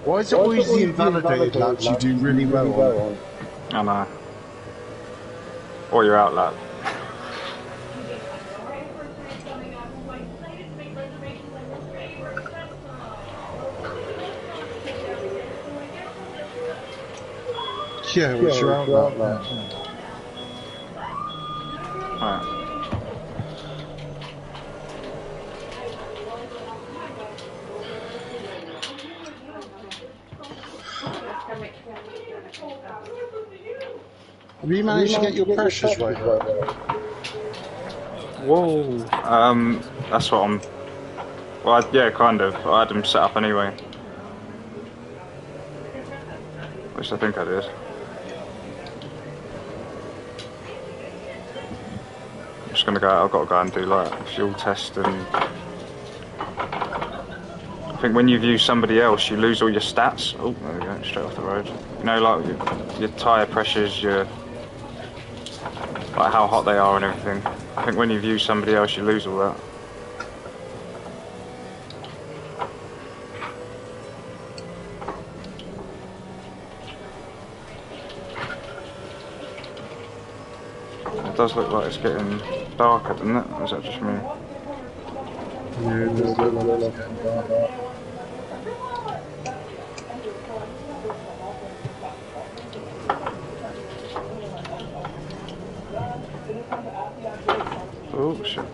Why is it always the invalidated laps you do really well on? I know. Or you're out lap. Yeah, which you're out lap. Right. Have you managed to get your pressures right? Whoa. That's what I'm... Well, yeah, kind of. I had them set up anyway. Which I think I did. I'm just gonna go, I've got to go and do like a fuel test, and I think when you view somebody else you lose all your stats. Oh, there we go, straight off the road. You know, like your tyre pressures, your like how hot they are and everything. I think when you view somebody else you lose all that. It does look like it's getting darker, doesn't it? Or is that just me? Yeah, it does look like it's getting darker. Oh shit.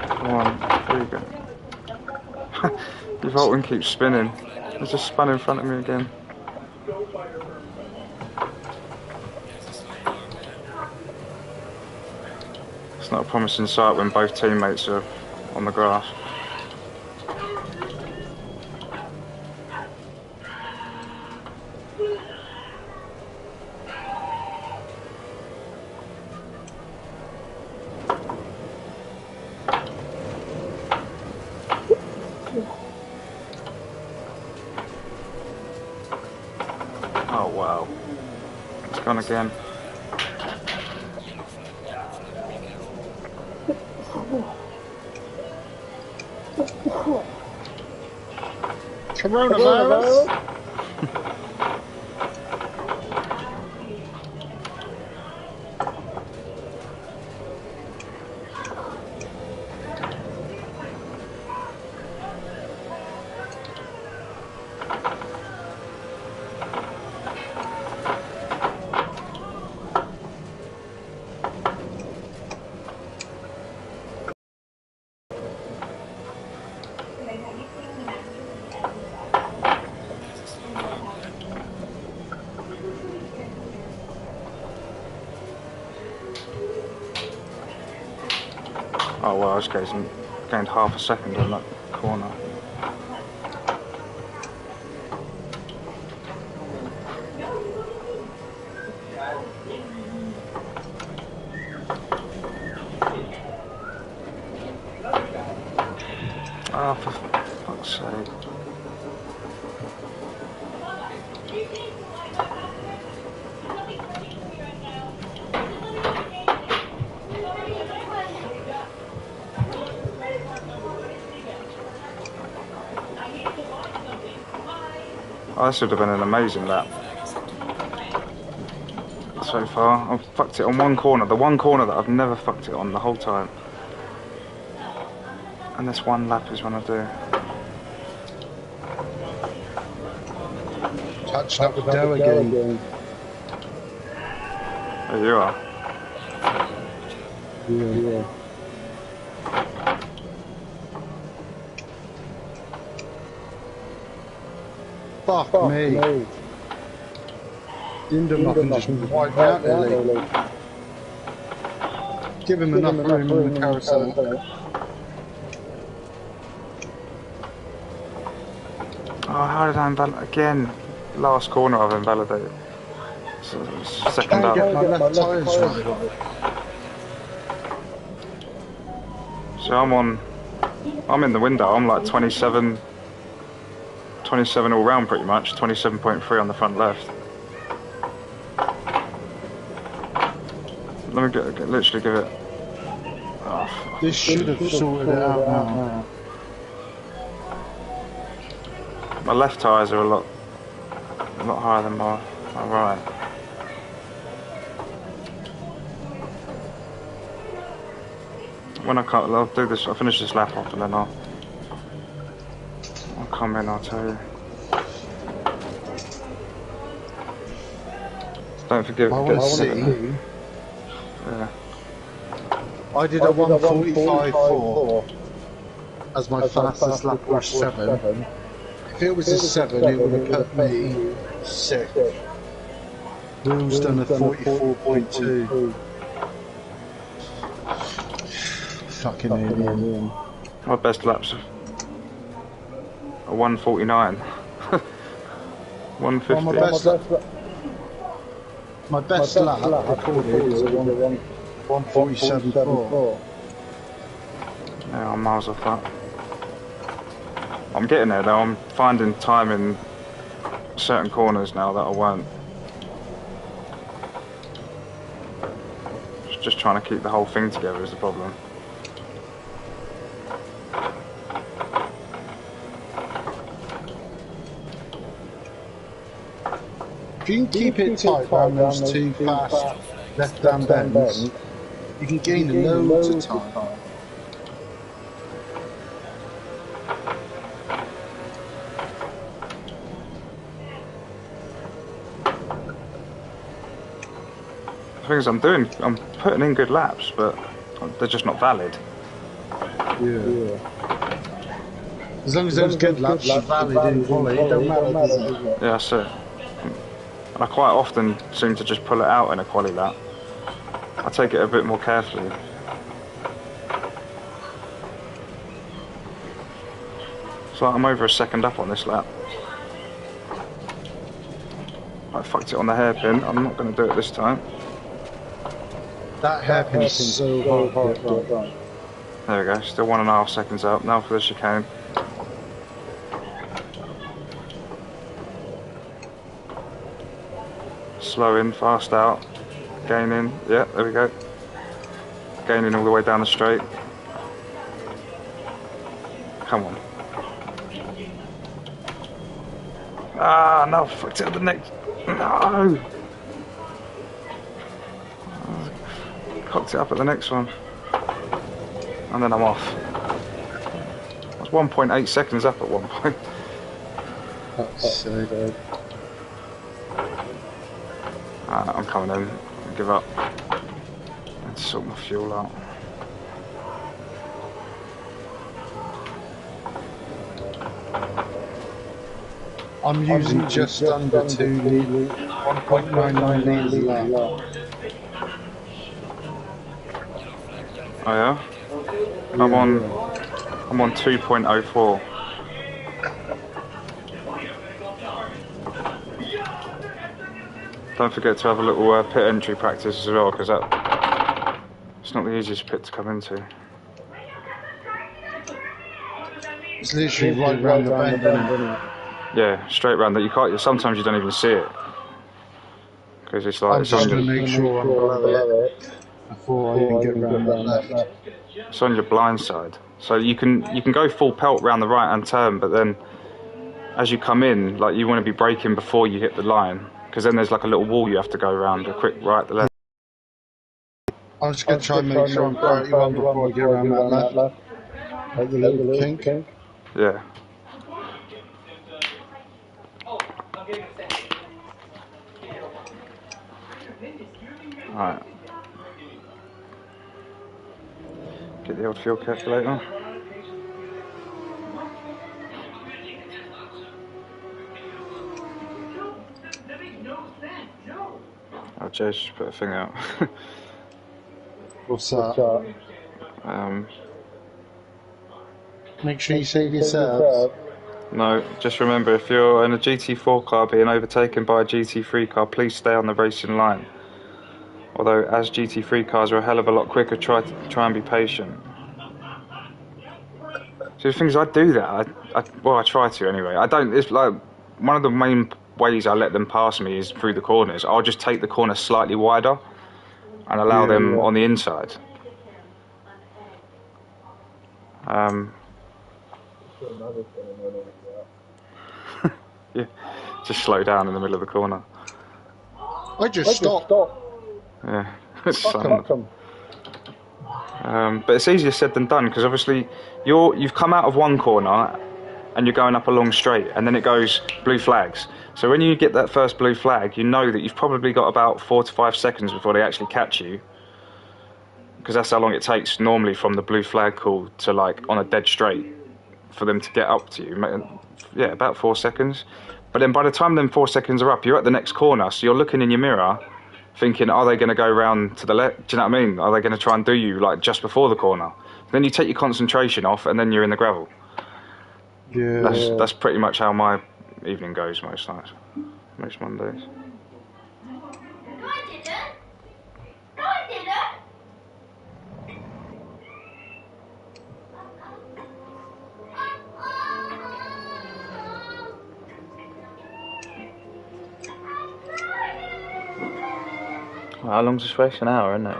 Come on, there you go. Your Oulton keeps spinning. It's just spun in front of me again. It's not a promising sight when both teammates are on the grass. Oh wow, it's gone again. Coronavirus? Oh well, I was gained half a second on that corner. Oh, for fuck's sake. Oh, this would have been an amazing lap. So far, I've fucked it on one corner. The one corner that I've never fucked it on the whole time. And this one lap is when I do. Touched up with Dell again. There you are. Yeah. Fuck me. Indermuffin just wiped out Ellie. Give him enough room on the carousel. Oh, how did I invalidate? Again, last corner I've invalidated. So, second up. Get my left tyres right. So I'm in the window. I'm like 27 all round pretty much. 27.3 on the front left. Let me literally give it. Oh, this should have sorted it out now. My left tyres are a lot higher than my right. When I'll do this. I'll finish this lap off and then I'll come in. I'll tell you. Don't forget. I want to see. Yeah. I did a 1:45.4 as my fastest lap or 7. If it was a 7, it would have put me 6. Will's done a 44.2. Fucking alien. My best laps are 1:49. 1:50. Well, my best lap recorded was a 1:47.4. Yeah, I'm miles off that. I'm getting there though. I'm finding time in certain corners now that I won't. Just trying to keep the whole thing together is the problem. If you can keep it tight around those 2 fast left-hand bends, you can gain loads of time. The thing is, I'm putting in good laps, but they're just not valid. Yeah. As long as those good laps are valid in quality, it don't matter, does it? Yeah, that's it. And I quite often seem to just pull it out in a quali lap. I take it a bit more carefully. So I'm over a second up on this lap. I fucked it on the hairpin. I'm not going to do it this time. That hairpin is so hard to get right. There we go. Still 1.5 seconds up. Now for the chicane. Slow in, fast out. Gain in. Yeah, there we go. Gaining all the way down the straight. Come on. Ah, no, fucked it at the next. No! Cocked it up at the next one. And then I'm off. I was 1.8 seconds up at one point. That's so good. I'm coming in. I'll give up. Let's sort my fuel out. I'm using just under 2 litres, 1.99 litres a lap. Oh yeah? I'm on 2.04. Don't forget to have a little pit entry practice as well, because it's not the easiest pit to come into. It's literally right round the bend, isn't it? Yeah, straight round that. You can't. Sometimes you don't even see it because it's like I'm just going to make sure I'm below it before I even get round that left. It's on your blind side, so you can go full pelt round the right hand turn, but then as you come in, like you want to be braking before you hit the line, because then there's like a little wall you have to go around, a quick right to left. I'm just going to try and make sure I'm 31 before I get around that left. Like the little kink. Yeah. Alright. Get the old fuel calculator. Oh, Jay's just put a thing out. What's that? Make sure you save yourselves. No, just remember, if you're in a GT4 car being overtaken by a GT3 car, please stay on the racing line. Although, as GT3 cars are a hell of a lot quicker, try and be patient. So the thing is, I do that. Well, I try to anyway. I don't. It's like one of the main ways I let them pass me is through the corners. I'll just take the corner slightly wider and allow them on the inside. Yeah, just slow down in the middle of the corner. I just stopped. Yeah, it's but it's easier said than done, because obviously you've come out of one corner and you're going up a long straight, and then it goes blue flags. So when you get that first blue flag, you know that you've probably got about 4 to 5 seconds before they actually catch you, because that's how long it takes normally from the blue flag call to like on a dead straight for them to get up to you. Yeah, about 4 seconds. But then by the time them 4 seconds are up, you're at the next corner, so you're looking in your mirror thinking, are they going to go round to the left? Do you know what I mean? Are they going to try and do you like just before the corner? Then you take your concentration off, and then you're in the gravel. Yeah. That's pretty much how my evening goes most nights, most Mondays. Well, how long's this race? An hour, isn't it?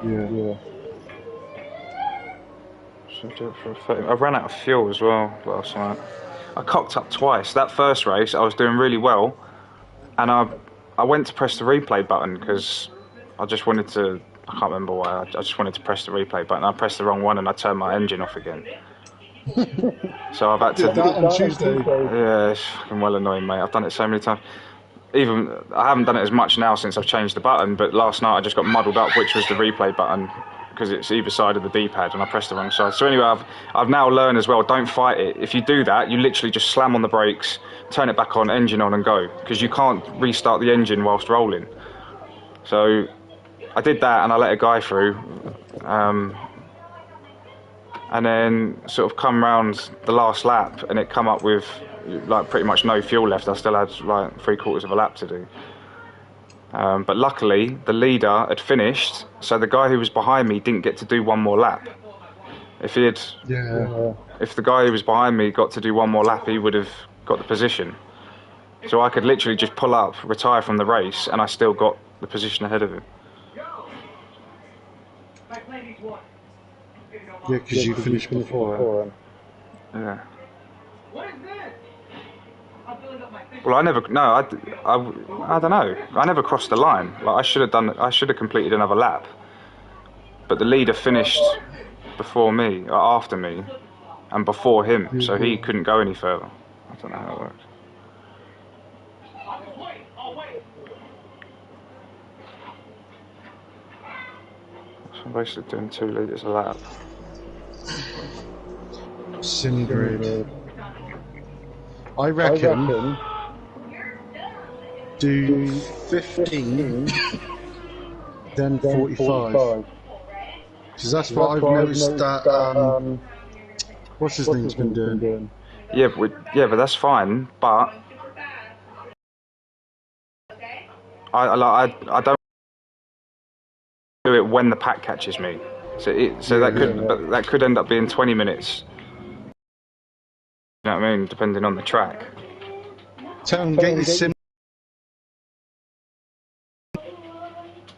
Yeah. Should do it for a 30. I ran out of fuel as well last night. I cocked up twice. That first race, I was doing really well, and I went to press the replay button because I just wanted to. I can't remember why. I just wanted to press the replay button. I pressed the wrong one, and I turned my engine off again. So I've had to. Did that on Tuesday? Yeah, it's fucking well annoying, mate. I've done it so many times. Even I haven't done it as much now since I've changed the button, but last night I just got muddled up which was the replay button, because it's either side of the D-pad and I pressed the wrong side. So anyway, I've now learned as well, don't fight it. If you do that, you literally just slam on the brakes, turn it back on, engine on and go, because you can't restart the engine whilst rolling. So I did that and I let a guy through, and then sort of come round the last lap and it come up with like pretty much no fuel left. I still had like 3/4 of a lap to do. But luckily, the leader had finished, so the guy who was behind me didn't get to do one more lap. If the guy who was behind me got to do one more lap, he would have got the position. So I could literally just pull up, retire from the race, and I still got the position ahead of him. Yeah, because you finished before. Yeah. Well, I don't know. I never crossed the line. Like I should have completed another lap. But the leader finished before me, or after me, and before him, so he couldn't go any further. I don't know how it works. So I'm basically doing 2 litres a lap. Sim grid. I reckon do 15, then 45. Because that's what I've noticed that what's his name's been doing. Yeah, but that's fine. But I don't do it when the pack catches me. So that could end up being 20 minutes. You know what I mean? Depending on the track. Tell him get your sim.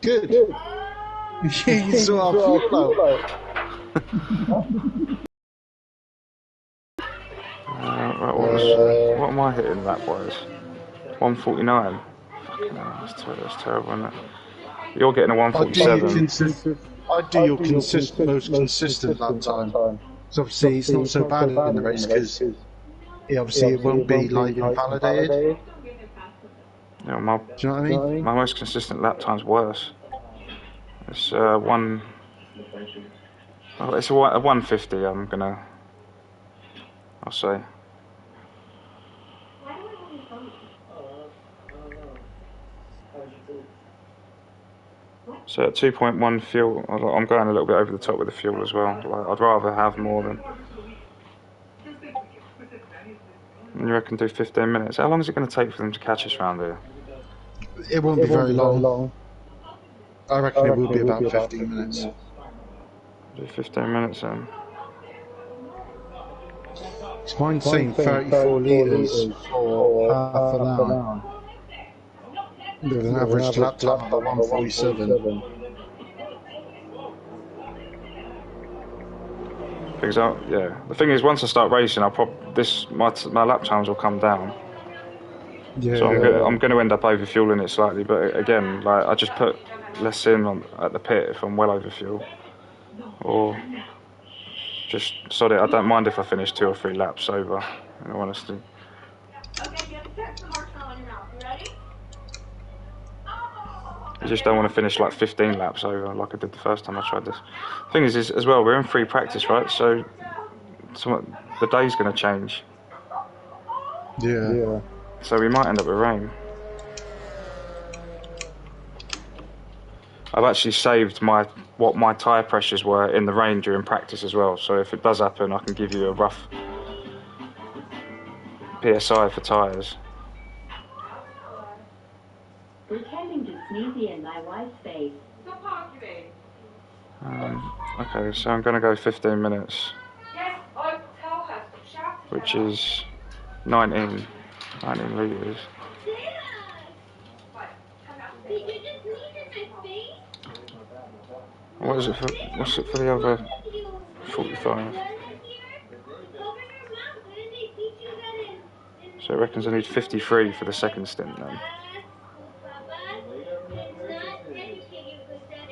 Good. You saw our fuel out. What am I hitting that wise? 149. Fucking hell, that's terrible, isn't it? You're getting a 147. I'd do your most consistent lap time. So obviously it's not so bad in the race because it won't be like invalidated. Yeah, do you know what I mean? My most consistent lap time's worse. It's it's a 150. I'll say. So at 2.1 fuel, I'm going a little bit over the top with the fuel as well. Like, I'd rather have more than. You reckon do 15 minutes? How long is it going to take for them to catch us round here? It won't be very long. I reckon it will be about 15 minutes. Do 15 minutes then. It's mine saying 34 litres for half an hour. With an average lap time of 147. Because yeah, the thing is, once I start racing, my lap times will come down. Yeah. So I'm gonna end up overfueling it slightly. But again, like I just put less in at the pit if I'm well overfuel, or just sod it. I don't mind if I finish 2 or 3 laps over. In all honesty. Okay, you have to catch the marshmallow in your mouth. You ready? I just don't want to finish like 15 laps over like I did the first time I tried this. Thing is as well, we're in free practice, right? So the day's going to change. Yeah. So we might end up with rain. I've actually saved what my tyre pressures were in the rain during practice as well. So if it does happen, I can give you a rough PSI for tyres. Pretending to sneeze in my wife's face. Okay, so I'm going to go 15 minutes, Yes, I'll tell her. Stop shouting. which is 19 litres. Did you just sneeze in my face? What's it for the other 45? So it reckons I need 53 for the second stint then.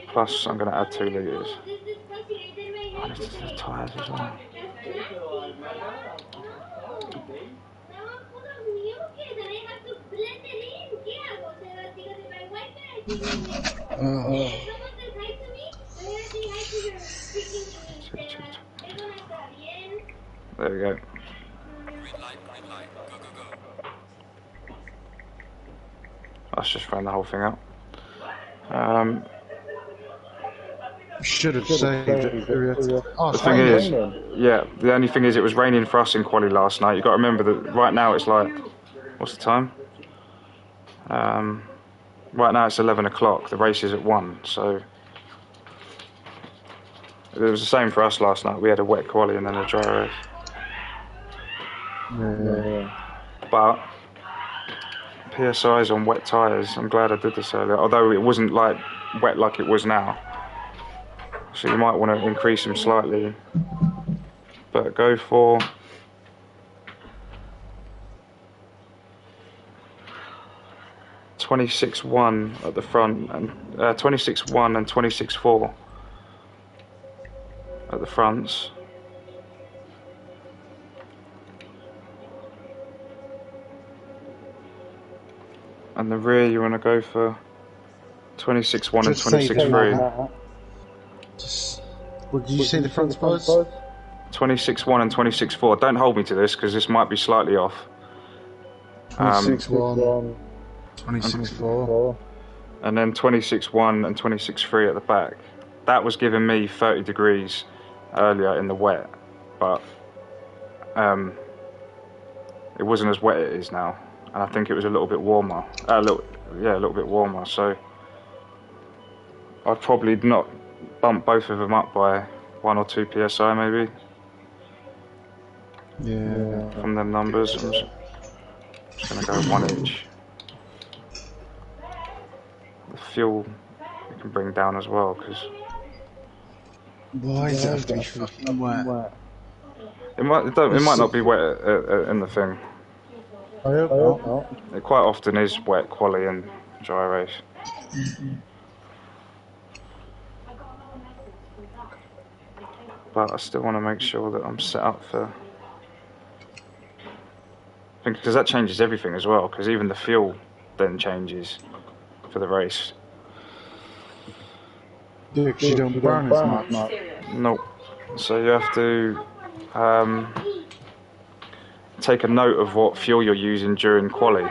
Plus I'm going to add 2 litres. I need to do the tyres as well. There we go. Let's just run the whole thing out. Should have saved it. Oh, The thing is, yeah, the only thing is it was raining for us in quali last night. You've got to remember that right now it's like, what's the time? Right now it's 11 o'clock. The race is at 1, so it was the same for us last night. We had a wet quali and then a dry race. But PSIs on wet tyres, I'm glad I did this earlier, although it wasn't like wet like it was now. So you might want to increase them slightly, but go for 26.1 at the front and 26.1 and 26.4 at the fronts. And the rear you want to go for 26.1 and 26.3. Well, did you see the front spots? 26.1 and 26.4. Don't hold me to this because this might be slightly off. 26.1, 26.4. And then 26.1 and 26.3 at the back. That was giving me 30 degrees earlier in the wet, but it wasn't as wet as it is now. And I think it was a little bit warmer. A little bit warmer. So I'd probably not bump both of them up by 1 or 2 psi maybe. Yeah. From them numbers, I'm just gonna go 1 each. The fuel you can bring down as well, because Why does it have to be fucking wet? it might not be wet in the thing. I hope not. It quite often is wet quali and dry race. But I still want to make sure that I'm set up for, because that changes everything as well, because even the fuel then changes for the race. Yeah, because you don't burn as much. Nope. So you have to take a note of what fuel you're using during quali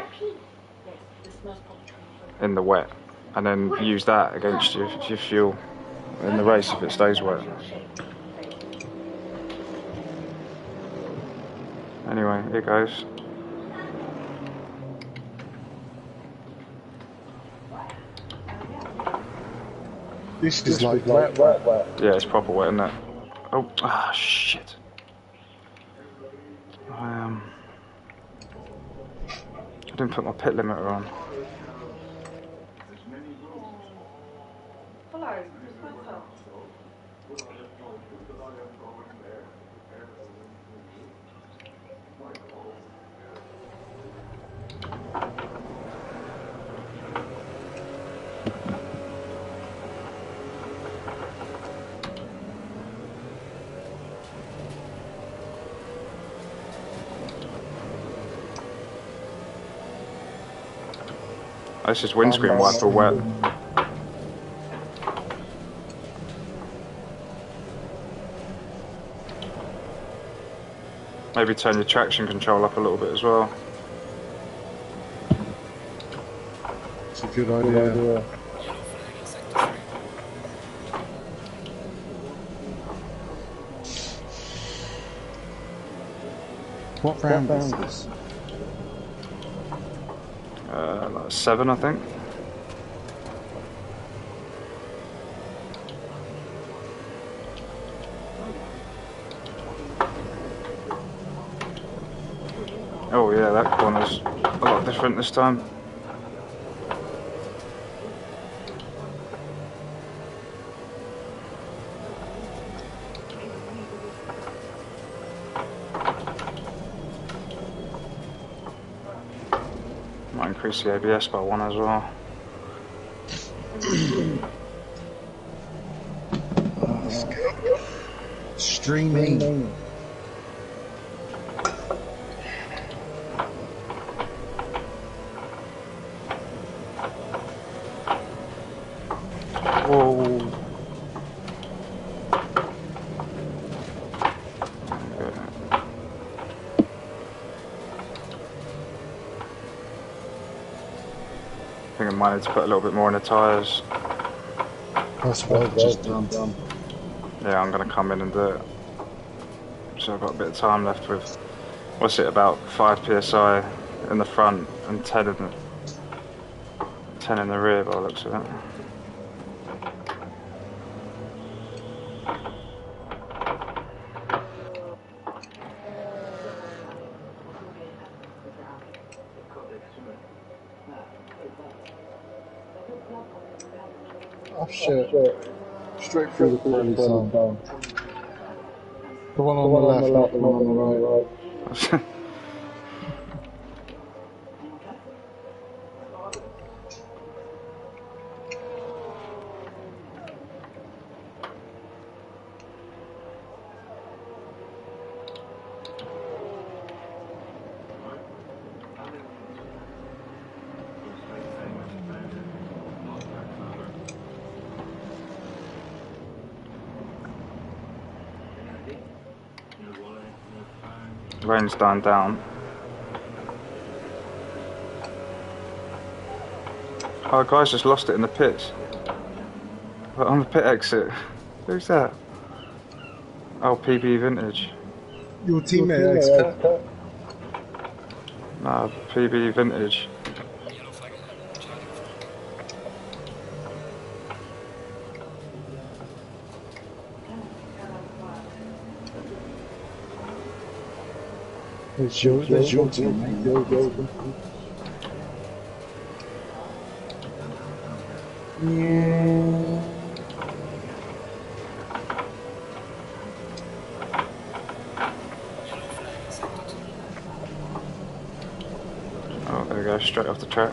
in the wet, and then use that against your fuel in the race if it stays wet. Anyway, here goes. This is like wet. Yeah, it's proper wet, isn't it? Oh, shit. I didn't put my pit limiter on. Hello. This is windscreen wiper wet. Maybe turn your traction control up a little bit as well. It's a good idea. What round is this? Like 7, I think. Oh yeah, that corner's a lot different this time. Might increase the ABS by 1 as well. Let's go. Streaming. Whoa. I think I might need to put a little bit more in the tyres. That's what I've just done. Yeah, I'm going to come in and do it. So I've got a bit of time left with, what's it, about 5 psi in the front and 10 in the rear by the looks of it. Oh shit. Straight through the friendly zone. The one on the left, not the one on the right. The rain's dying down. Oh, guys just lost it in the pits. But on the pit exit. Who's that? Oh, PB Vintage. Your teammate, expert. Nah, PB Vintage. There's your teammate. Yeah. Oh, there we go, straight off the track.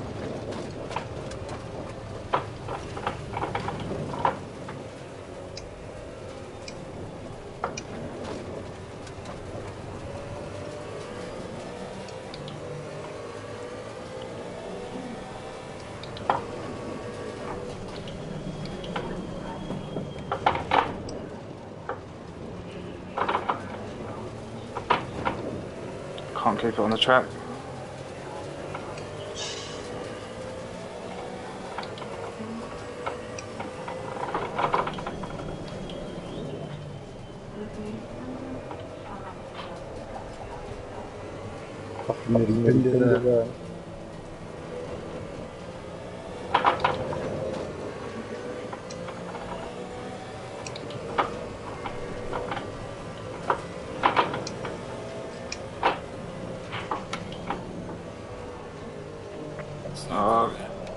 Can't keep it on the track.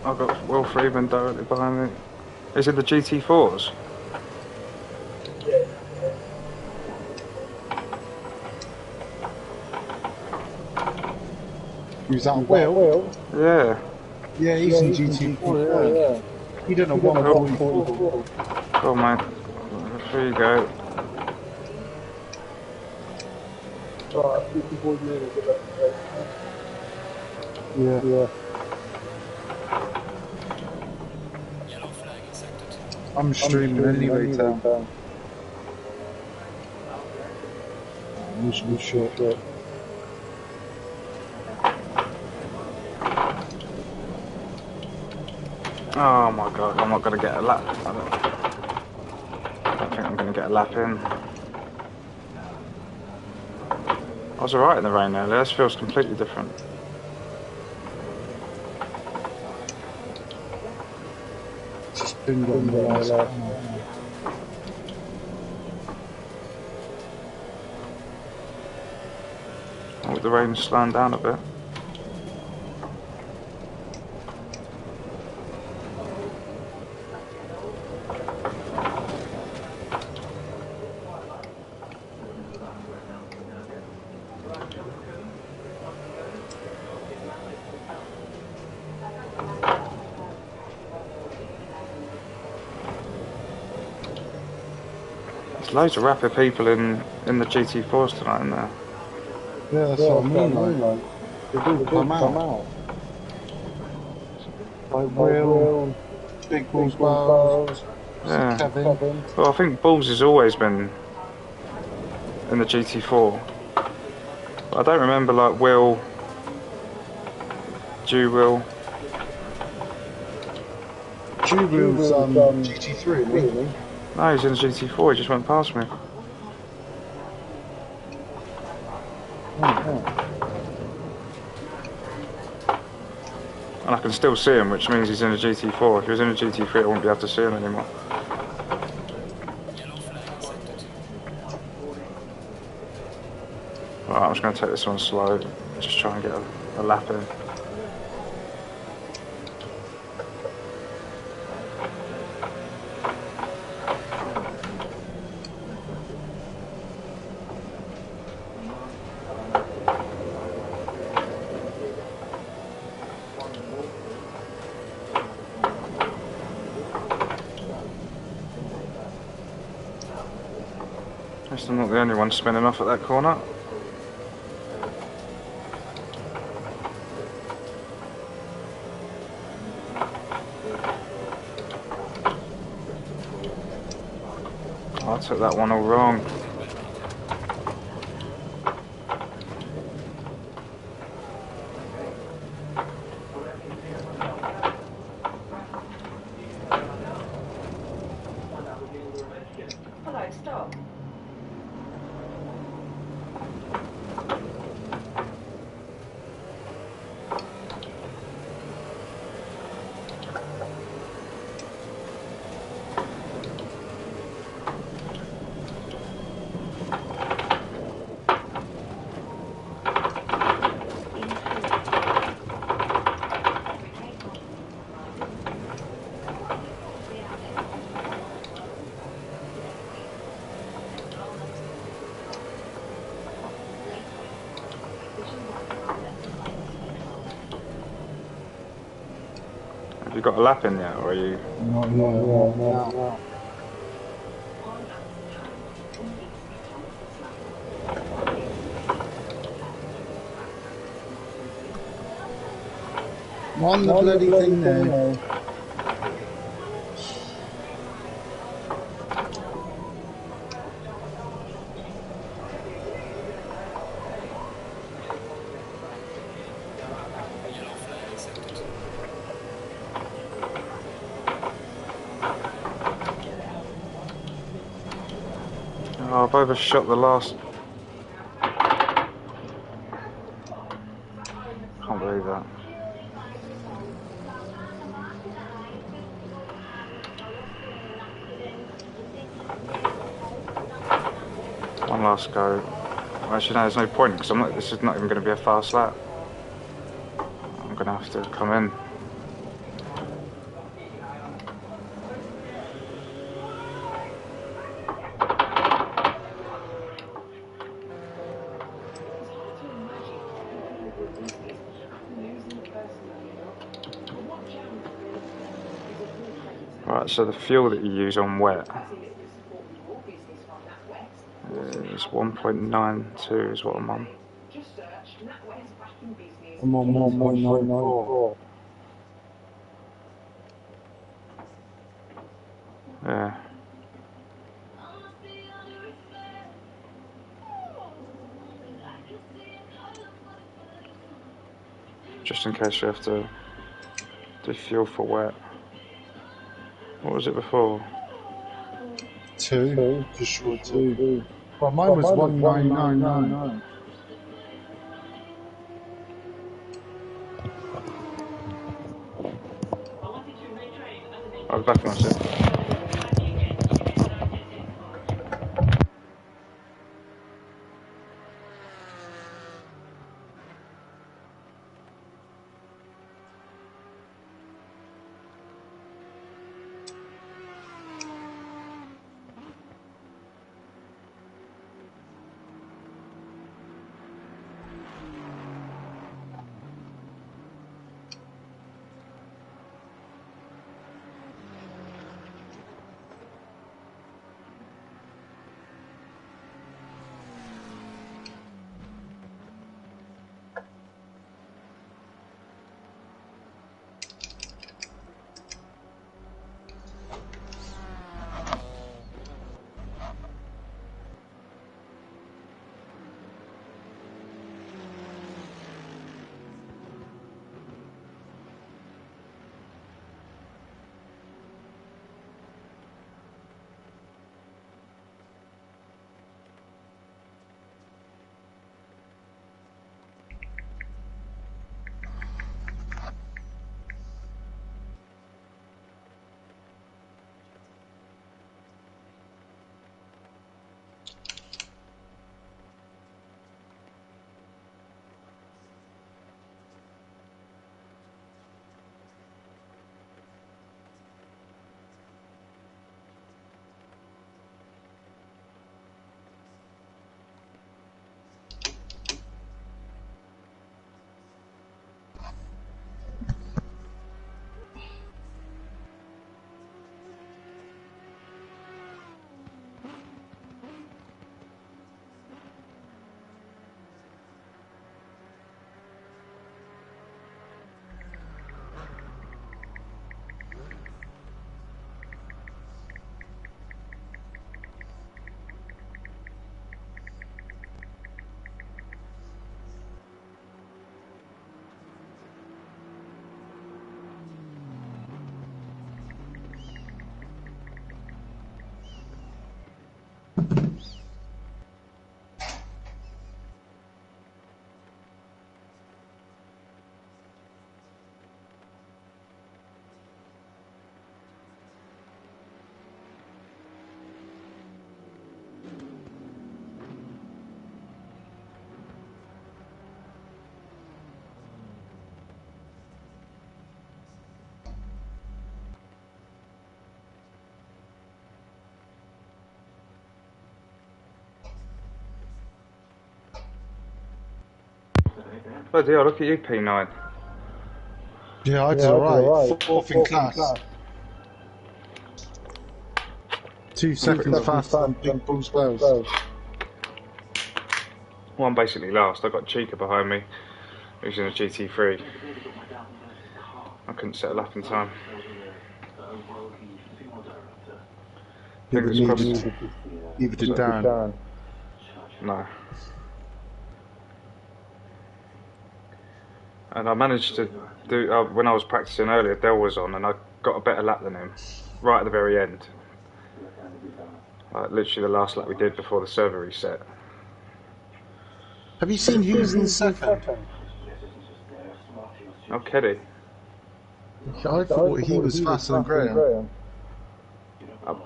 I've got Will Freeman directly behind me. Is it the GT4s? Who's that, Will? Yeah. Yeah, he's in GT4. Yeah. He done a 144. Oh man. There you go. Yeah. I'm streaming anyway, Tam. Usually shit. Oh my god, I'm not going to get a lap. I don't think I'm going to get a lap in. I was alright in the rain earlier, this feels completely different. Just been getting the last corner. Oh, the rain's slowing down a bit. There's loads of rapid people in the GT4s tonight, isn't there? Yeah, that's what I mean, like, they've all come out. Like Will, Big Balls Barrows, Yeah. Kevin. Well, I think Balls has always been in the GT4. But I don't remember like Will, Will. Will's GT3, isn't he? No, he's in the GT4, he just went past me. And I can still see him, which means he's in a GT4. If he was in a GT3, I wouldn't be able to see him anymore. Right, I'm just going to take this one slow, just try and get a lap in. At least I'm not the only one spinning off at that corner. Oh, I took that one all wrong. Hello, stop. Have you got a lap in yet, or are you? No. On the bloody thing now. Oh, I've overshot the last. Can't believe that. One last go. Actually, no, there's no point because this is not even going to be a fast lap. I'm going to have to come in. Right, so the fuel that you use on wet is 1.92 is what I'm on. I'm on 1.994. Yeah. Just in case you have to do fuel for wet. What was it before? 2, for sure 2. Well, mine was 1999. I'll be back in a sec. Bloody hell, look at you, P9. Yeah, I did alright. Fourth in class. 2 seconds faster than Big Bull's Wells. Well, I'm basically last. I've got Chica behind me, who's in a GT3. I couldn't settle up in time. Fingers crossed. Neither did Darren. No. And I managed to do, when I was practicing earlier, Dell was on, and I got a better lap than him, right at the very end. Literally the last lap we did before the server reset. Have you seen who's in second? Oh, Keddy. I thought he was faster than Graham.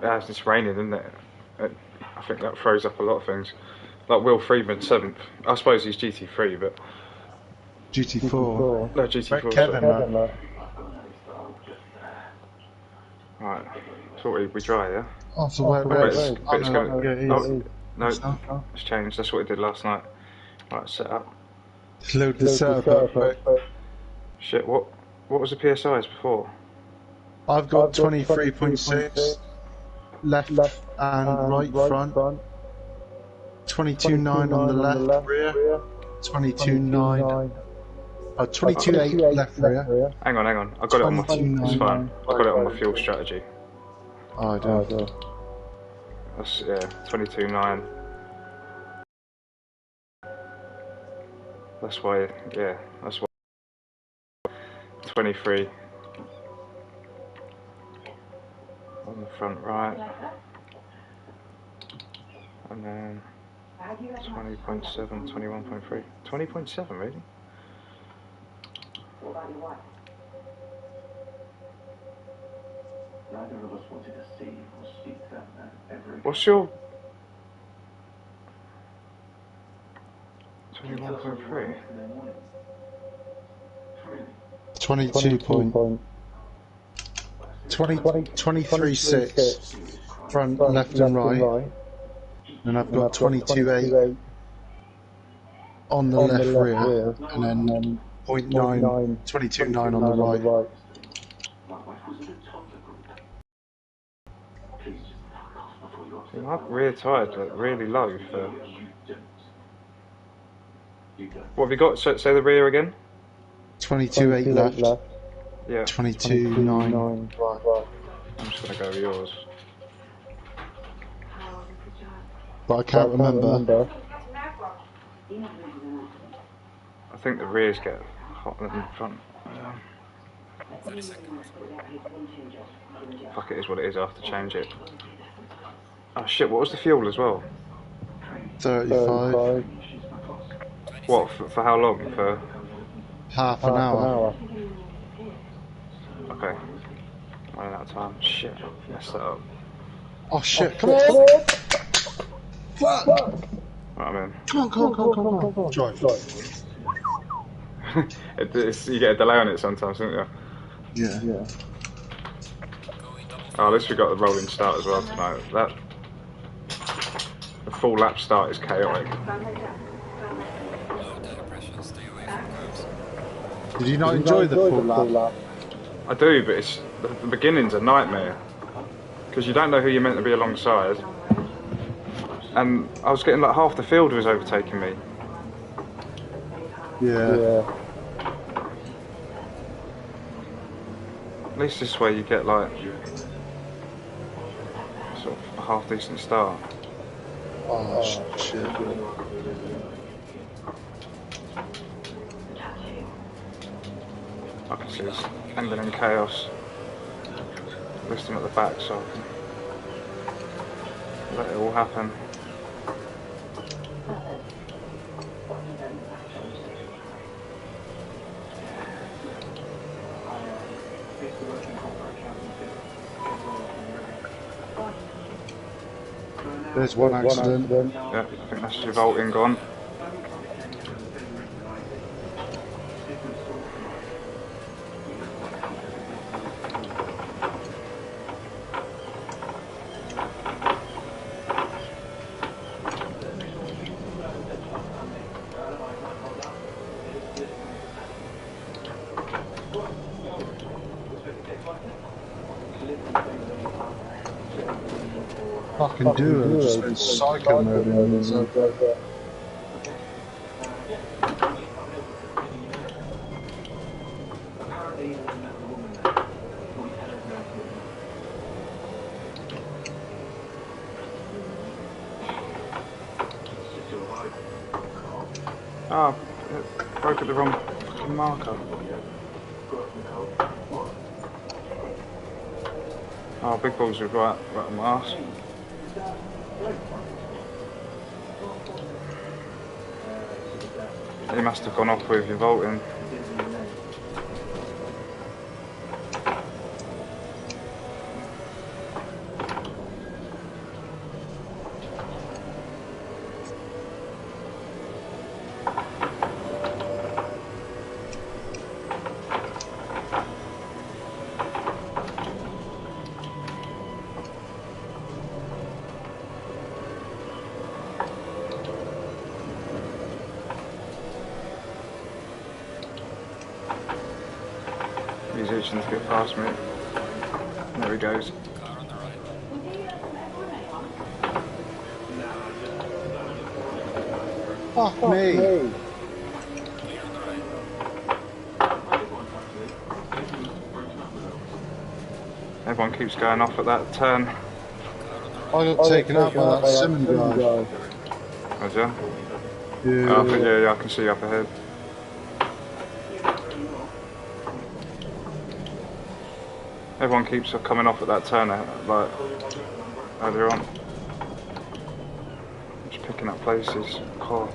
It's raining, isn't it? I think that throws up a lot of things. Like Will Friedman, 7th. I suppose he's GT3, but... GT4. No, GT4. Kevin, Right, so we try, yeah? Oh, so no, it's changed. That's what we did last night. Right, set up. Load the setup up quick. Shit, what was the PSIs before? I've got 23.6 left and right front. 22.9 on the left rear. 22.9. 22.8 left rear. Hang on. I got it on my. It's fine. I got it on my fuel strategy. I do. That's, yeah, 22.9. That's why, yeah, that's why. 23 on the front right. And then 20.7, 21.3. 20.7, really? Neither of us wanted to see or speak to that man ever again. What's your 21.3? 23.6 front, left and right. And I've got 22.8 on the left rear, and then 0.9, 22.9 on the right. My wife was in a toddler group. Please just fuck off before you upset My rear tire's like really low for. What have you got? Say the rear again? 22.8 left. Yeah. 22.9 right. I'm just gonna go with yours. But I can't remember. I think the rears get hotter than the front. Fuck, it is what it is. I have to change it. Oh shit! What was the fuel as well? 35. What for how long? For Half an hour. okay. Running out of time. Shit, messed that up. Oh shit! Come on! Fuck! Right, I'm in. Come on! Drive. You get a delay on it sometimes, don't you? Yeah. Oh, at least we got the rolling start as well tonight. The full lap start is chaotic. Did you not enjoy the full lap? I do, but it's the beginning's a nightmare because you don't know who you're meant to be alongside, and I was getting like half the field was overtaking me. Yeah. At least this way you get like sort of a half decent start. Oh shit. I can see it's ending in chaos. List them at the back so I can let it all happen. There's one accident. Yeah, I think that's your Oulton gone. Fucking do it, just been psycho mode in so. Ah, it broke at the wrong fucking marker. Oh, big balls are right on my arse. He must have gone off with your Oulton. He's itching to get past me. There he goes. Fuck me! Everyone keeps going off at that turn. I got taken out by that Simmons guy. Has ya? Yeah. Oh, yeah, I can see you up ahead. Everyone keeps coming off at that turn, like earlier on. Just picking up places. Car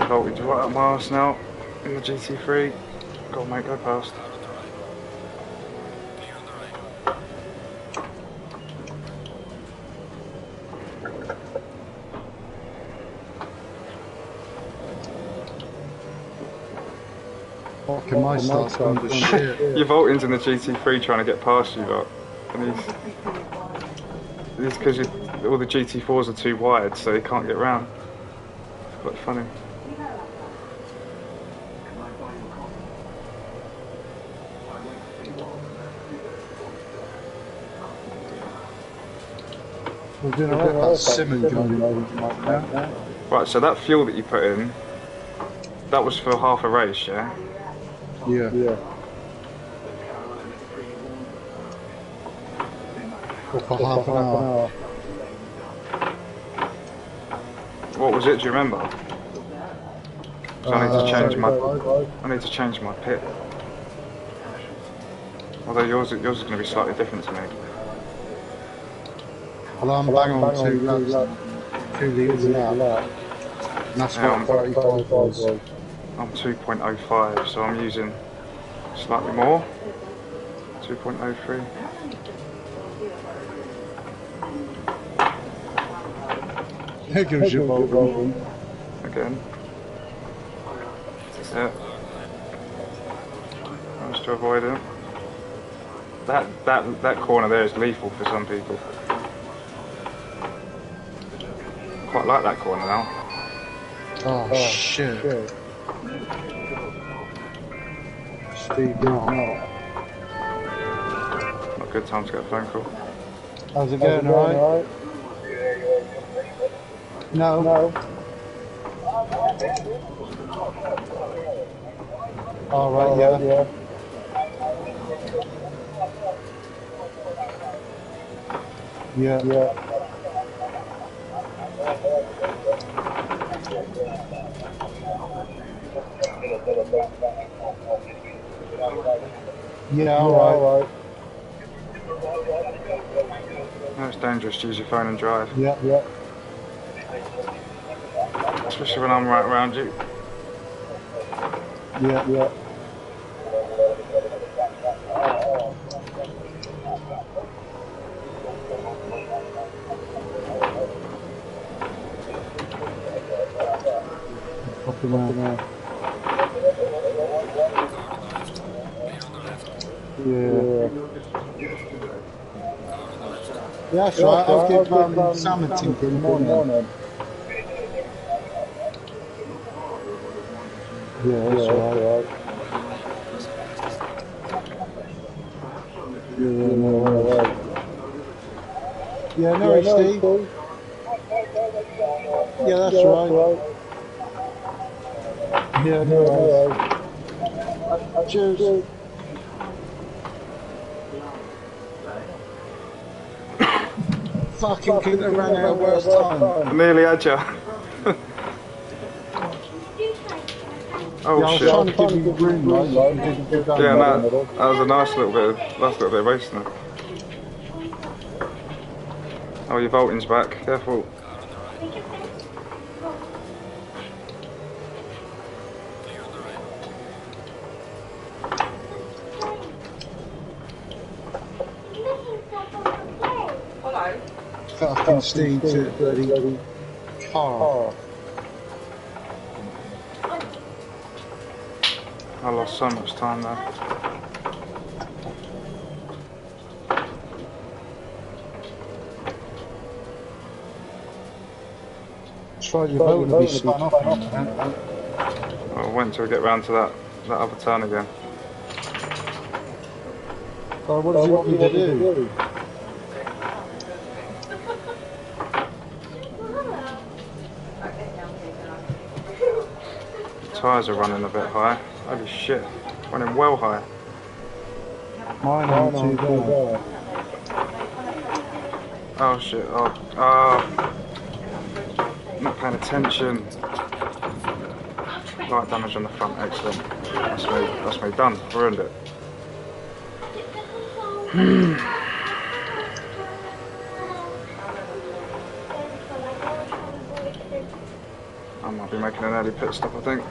voltage right up my arse now in the GT3. Go on, mate, go past. Fucking my start's gone to shit. Your Oulton's in the GT3 trying to get past you, lot. And he's because all the GT4s are too wide, so he can't get round. It's quite funny. We're doing that Simmons guy. Right, so that fuel that you put in, that was for half a race, yeah? Yeah. Or for half an hour. What was it? Do you remember? So I need to change my pit. Although yours is going to be slightly different to me. Well, I'm bang on 2 laps, 2 litres an hour. And that's what 35 was. I'm 2.05, so I'm using slightly more. 2.03. There goes your Oulton. Again. Yeah. Managed to avoid him. That corner there is lethal for some people. Quite like that corner now. Oh shit. Steve, no. Not a good time to get a phone call. How's it going, alright? No. Alright, yeah. Yeah. Yeah, alright. No, it's dangerous to use your phone and drive. Yeah. Especially when I'm right around you. Yeah. Fucking hell. Yeah. Yeah, that's right. I'll give Sam a tinkle in the morning. Yeah, that's right. Yeah, no worries. Yeah, no worries, Steve. Yeah, that's right. Yeah, no worries. Cheers. Fucking couldn't have ran out worse time. I nearly had you. Oh Yeah, I was shit. trying to give you green light. Yeah, that was a nice little bit of racing there. Oh, your Oulton's back. Careful. Fucking Steve to the bloody car. I lost so much time there. Try your boat to be spun off. I went to get round to that other turn again. Oh, what does he want me to do? The tyres are running a bit high. Holy shit. Running well high. Mine aren't too bad. Oh shit, oh, oh. Not paying attention. Light damage on the front, excellent. That's me done, ruined it. I might be making an early pit stop, I think.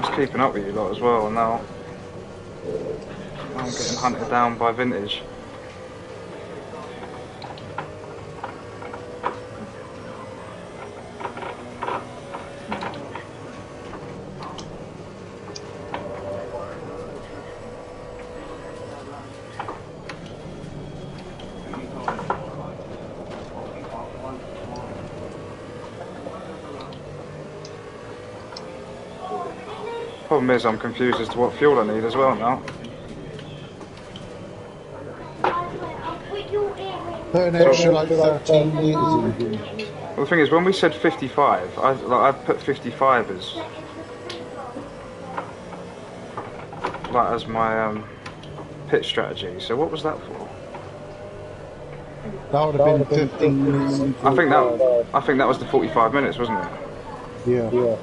Just keeping up with you lot as well, and now I'm getting hunted down by Vintage. Problem is, I'm confused as to what fuel I need as well now. Put an extra like 13 litres in. Well, the thing is, when we said 55, I put 55 as my pit strategy. So what was that for? That would have been 15 minutes. I think that was the 45 minutes, wasn't it? Yeah.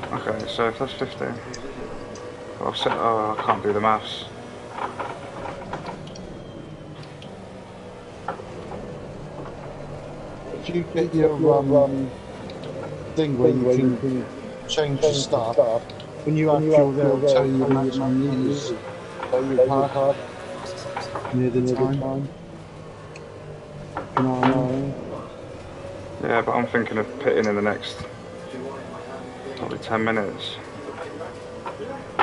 Okay, so if that's 15, I've set. Oh, I can't do the maths. If you get your thing where you can change your stuff, when you have fuel there, it'll tell you the maximum litres that you have near the time. You know what I mean? Yeah, but I'm thinking of pitting in the next probably 10 minutes. I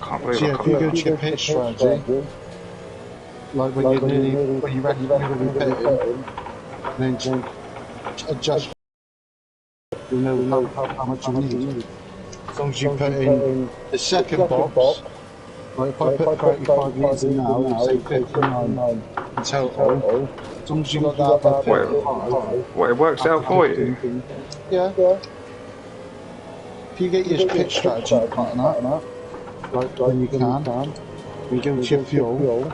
can't believe So I yeah, if you go to your pit strategy, like when you're nearly, when you reckon you're going to be pitting, then adjust, you'll know how much you need. As long as you put in the second box, like if I put 35 litres in now, it'll say 59 in total. As long as you got that about 55. What, it works out for you? Yeah. If you get your pit strategy pattern up, like when you can, you go to your fuel,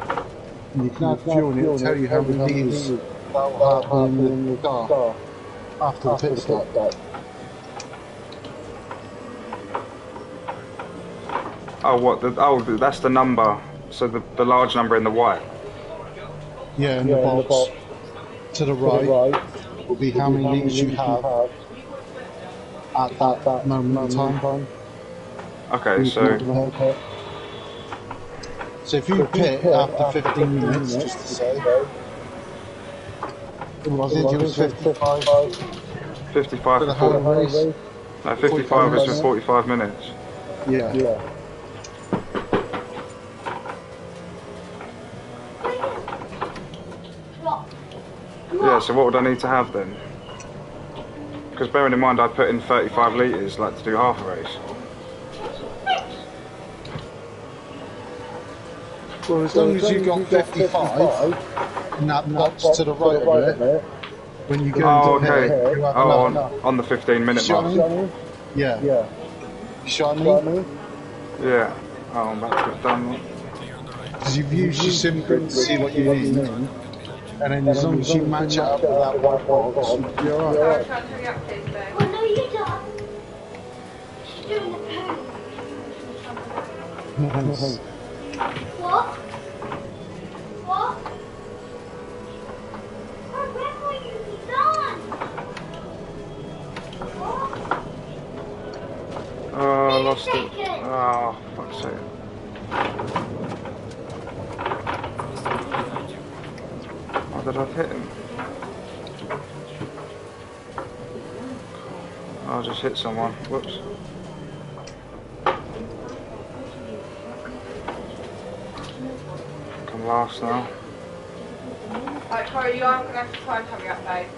and you can add fuel in it, it'll tell you how many litres that will have in the car after the pit stop. Oh, what? That's the number. So the large number in the white. Yeah, in the box to the right will be how many litres you have at that moment in time. Okay, so if you pit after 15 minutes, just to say, I think it was 55 55 for the for whole race. no, 55 is for 45 minutes. Yeah. Yeah, so what would I need to have then? Because bearing in mind I put in 35 litres like to do half a race. Well, as long as you've got 55 in that box to the right of it, when you go into okay. pit, you have on the 15-minute mark. Yeah. You see what I mean? Yeah. Oh, I'm about to get done. Because you've used your sim grid to see what you need, and then as long as you match it up with that white box, you're alright. Well, no, you don't. She's doing the poo. What? What? When will you be done? What? Oh, I lost it. Oh, fuck's sake. Why did I hit him? I just hit someone. Whoops. I'm last now. Right, Corey, you are going to have to try and hurry up, babe.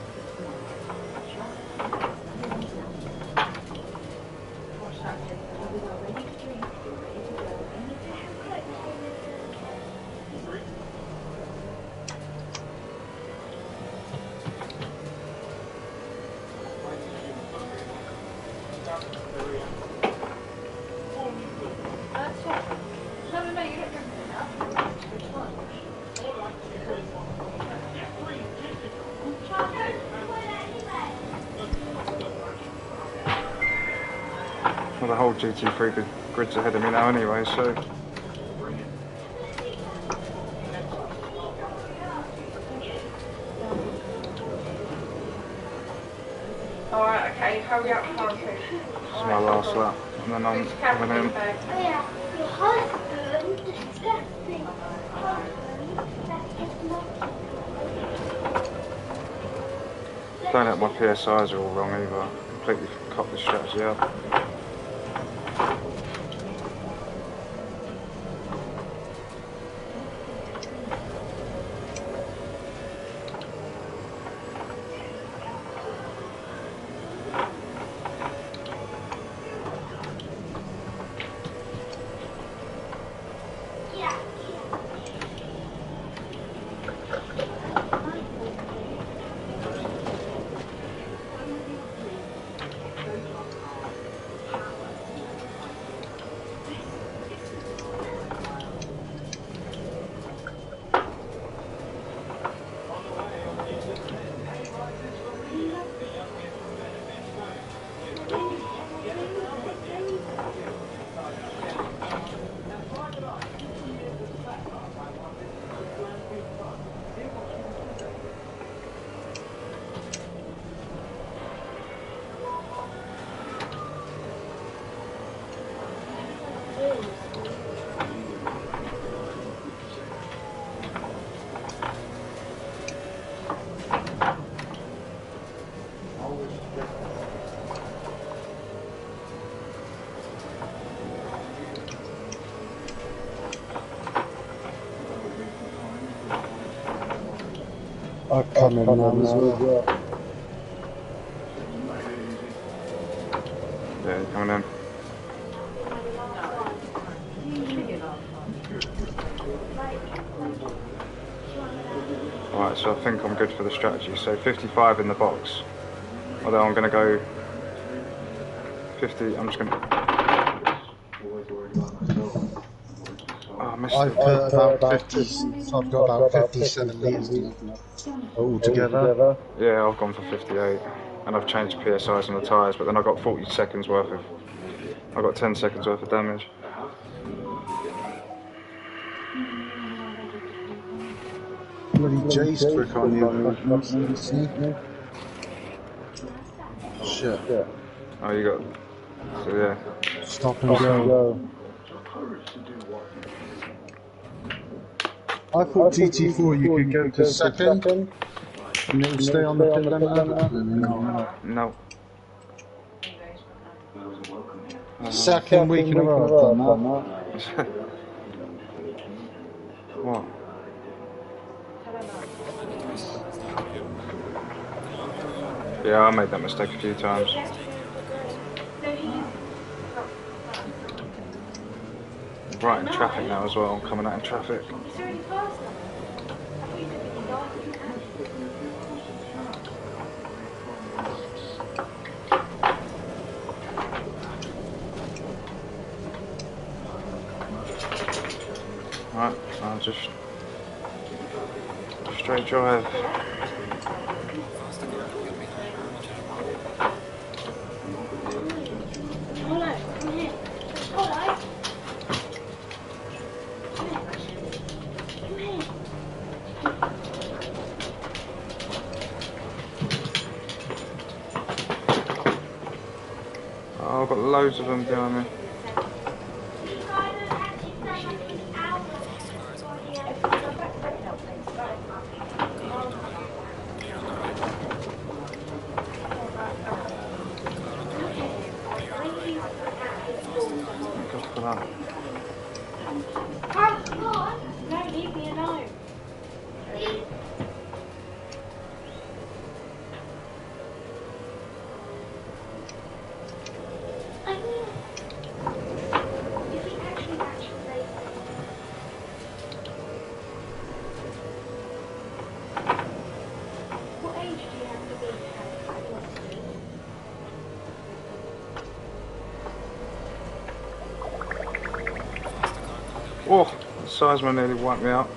Well, the whole GT3 grid's ahead of me now anyway, so... Alright, okay, hurry up, Francis. This is my last lap, and then I'm having him. Oh yeah, your husband, disgusting husband, that's just not... Don't know, my PSIs are all wrong either. I completely cocked the strategy up. I've come in now as well. Yeah, you're coming in. Alright, so I think I'm good for the strategy. So 55 in the box. Although I'm going to go 50, I'm just going to... Oh, I missed I've it. put about 50, so I've got about 57 litres altogether. Yeah, I've gone for 58. And I've changed PSIs on the tyres, but then I got 40 seconds worth of... I got 10 seconds worth of damage. Bloody J's trick on you, see? Shit. Oh, you got... So yeah. Stop and go. I thought GT4 you could go to second and then stay on the pit limit. No. Second week in a row I've done that. What? Yeah, I made that mistake a few times. Right in traffic now as well, I'm coming out in traffic. Right, I'll just straight drive. Oh, I've got loads of them behind me. God for that. No, leave me alone. What age do you have to be to have curiosity? Oh, the Seisman nearly wiped me out.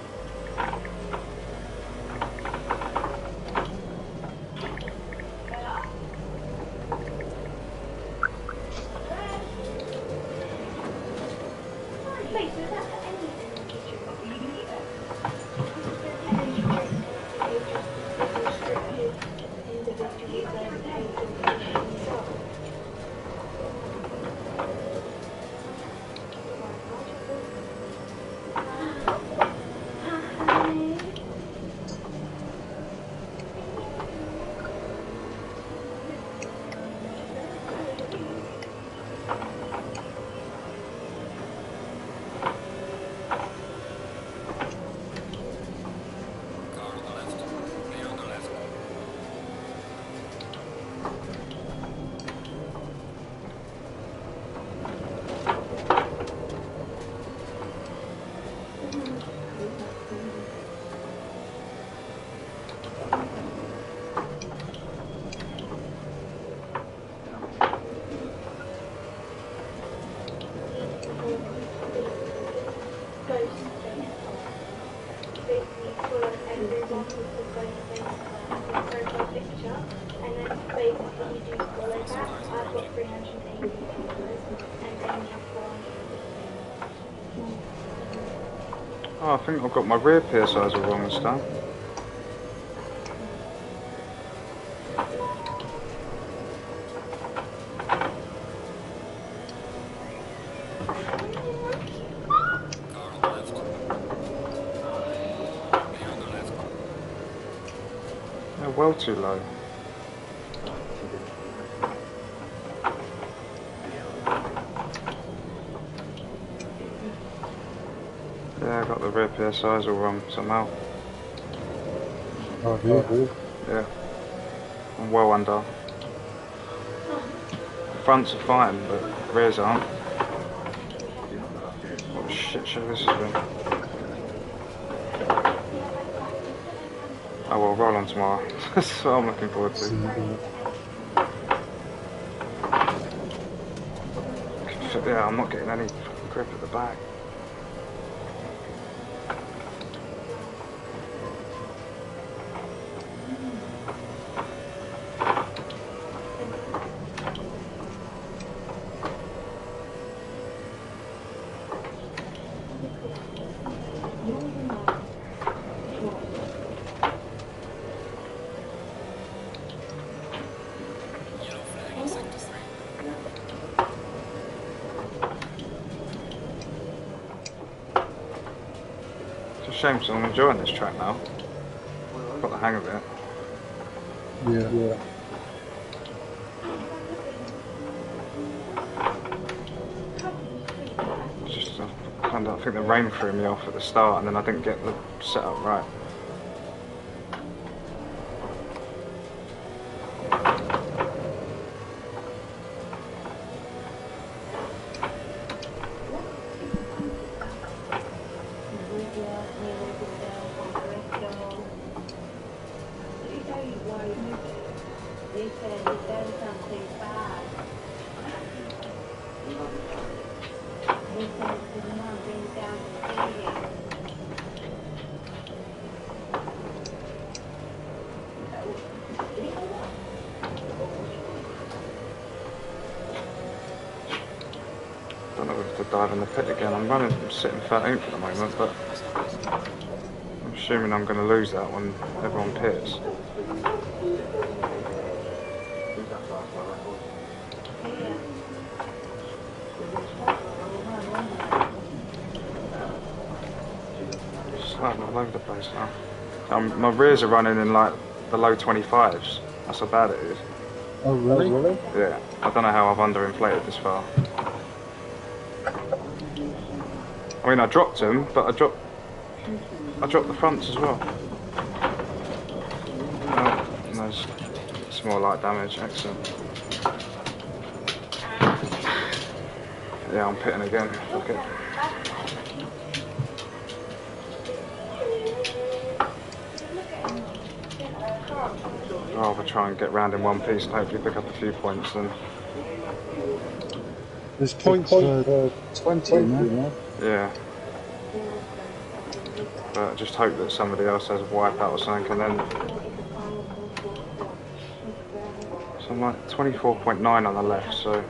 Oh, I think I've got my rear PSIs wrong this time. They're well too low. Yeah, I got the rear PSIs all wrong somehow. Oh, dear. Yeah. I'm well under. Fronts are fine, but rears aren't. What a shit show this has been. Oh well, roll on tomorrow. That's what I'm looking forward to. Yeah, I'm not getting any grip at the back. Shame, because I'm enjoying this track now. Got the hang of it. Yeah. It's just I think the rain threw me off at the start, and then I didn't get the setup right. Don't know if to dive in the pit again. I'm sitting 13th at the moment, but I'm assuming I'm going to lose that when everyone pits. Sliding all over the place now. My rears are running in like the low 25s. That's how bad it is. Oh, really? Yeah, I don't know how I've underinflated this far. I mean, I dropped them, but I dropped the fronts as well. Oh, no, it's more light damage. Excellent. Yeah, I'm pitting again. Fuck it. I'll rather try and get round in one piece and hopefully pick up a few points then. There's points for 20 now. Yeah. But just hope that somebody else has a wipeout or something, and then... So I'm like 24.9 on the left, so...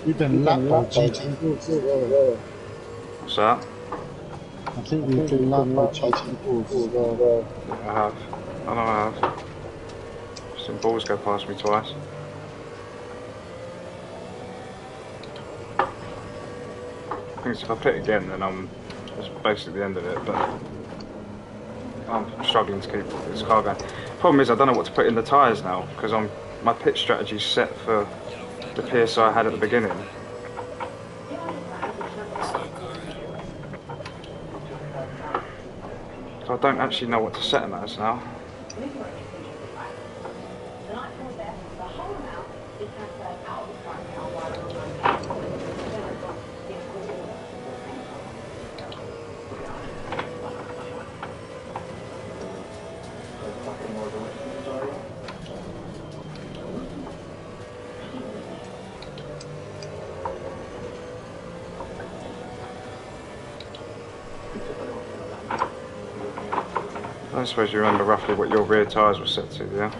You've been lapped by GT4. What's that? I think you've been lapped by GT4 as well. Yeah, I have. I know I have. Just some balls go past me twice. I think if I pit again, then that's basically the end of it, but I'm struggling to keep this car going. Problem is, I don't know what to put in the tyres now, because my pit strategy's set for the PSI I had at the beginning. So I don't actually know what to set them as now. I don't suppose you remember roughly what your rear tyres were set to, yeah?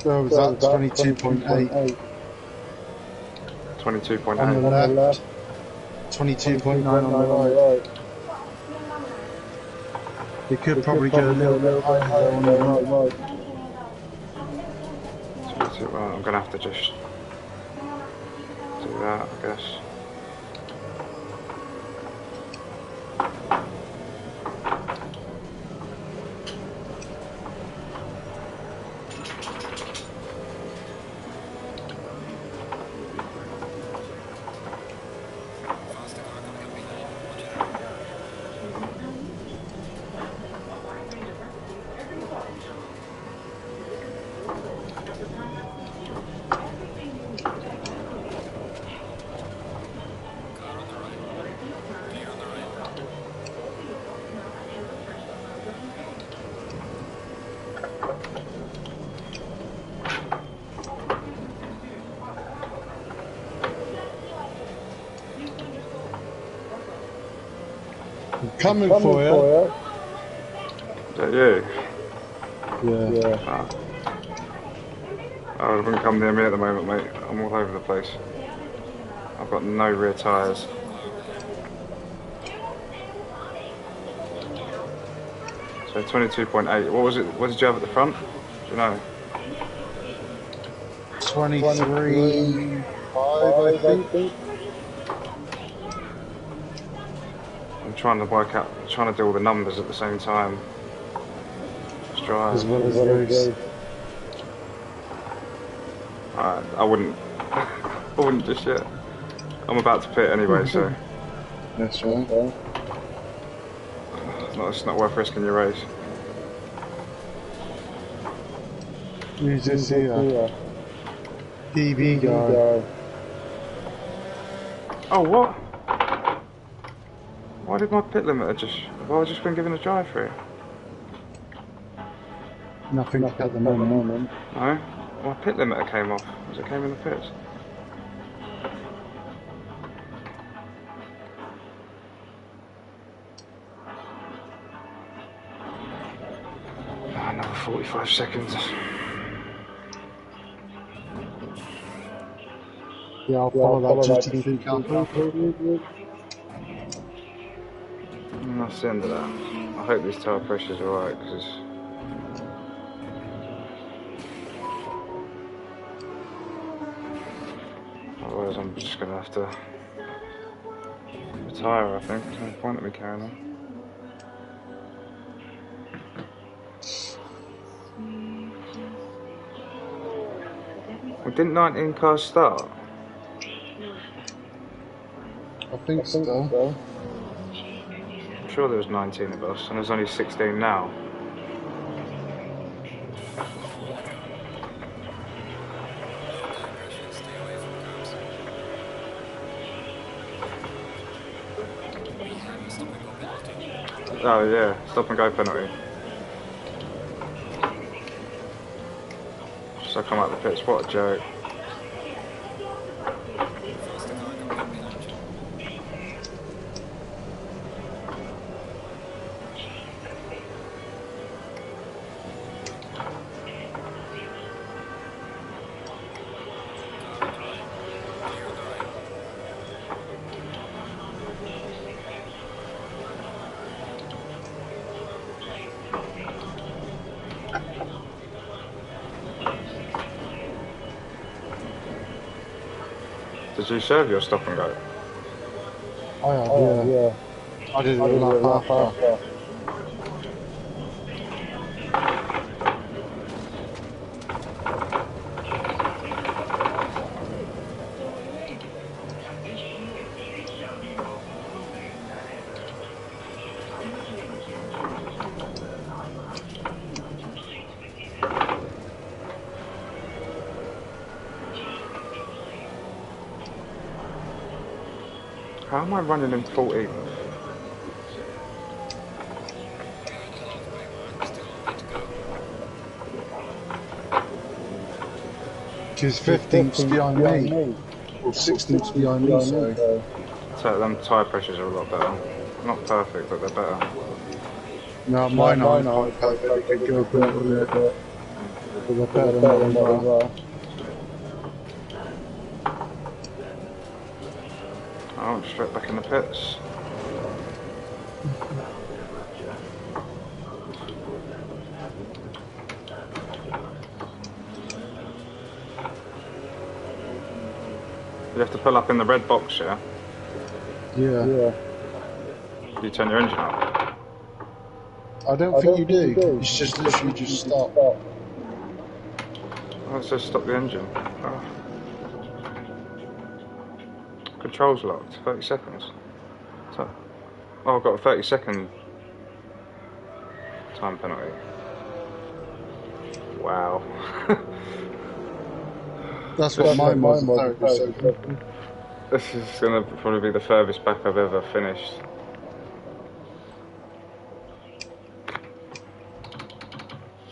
So was that 22.8? 22.8. On the left, 22.9 on the right. You could probably go a little bit higher on the right. 22, well, I'm going to have to just do that, I guess. Coming for you. Is that you? Yeah. Oh, I wouldn't come near me at the moment, mate. I'm all over the place. I've got no rear tyres. So 22.8. What was it? What did you have at the front? Do you know? 23.5, I think. I'm trying to work out, trying to do all the numbers at the same time. Let's try. As well as those. I wouldn't. I wouldn't just yet. I'm about to pit anyway, so That's right. it's not worth risking your race. Who's this here? DB guy. Oh, what? Why did my pit limiter just... Have I just been given a drive through? Nothing at the moment. No? My pit limiter came off as it came in the pits. 45 seconds. Yeah, I'll follow that GT3 car through. And that's the end of that. I hope these tyre pressures are right, because otherwise I'm just going to have to retire, I think. There's no point in me carrying on. Well, didn't 19 cars start? I think so. I'm sure there was 19 of us, and there's only 16 now. Oh yeah, stop and go penalty. So I come out the pits, what a joke. Did you serve your stop and go? I have, yeah. I did it a lap after. How am I running in 14th? She's 15th behind me. Or 16th behind me, sorry. So them tyre pressures are a lot better. Not perfect, but they're better. No, mine aren't quite perfect. They could go for a little bit. But they're better than what they were. Oh, straight back in the pits. You have to pull up in the red box, yeah? Yeah. Do you turn your engine up? I don't think you do. It's just literally just stop. Oh, it says stop the engine. Oh. Controls locked, 30 seconds. So, oh, I've got a 30-second time penalty. Wow. That's what mine was, 30 seconds. This is going to probably be the furthest back I've ever finished.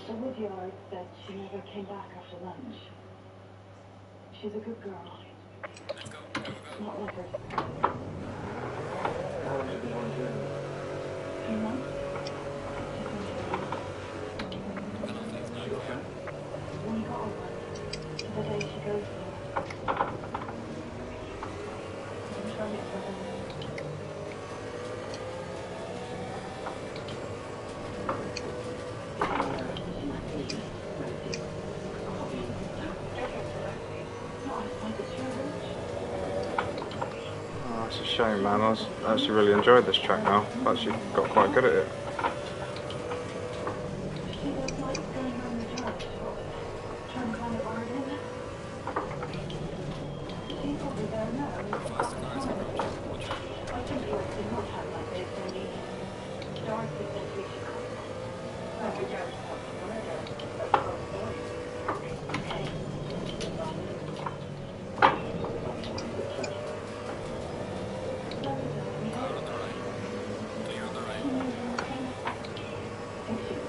The Woodyard said she never came back after lunch. She's a good girl. Not like her. How long have you been on journey? 3 months? She okay? One got over the day she goes there. I'm trying for her. Oh, it's a shame, man. I actually really enjoyed this track now. I've actually got quite good at it. She does like going around the church, trying to find a garden. She's probably there now. I think it was in hot time like this, only Dorothy said we should come. Oh, we don't want to murder. Okay.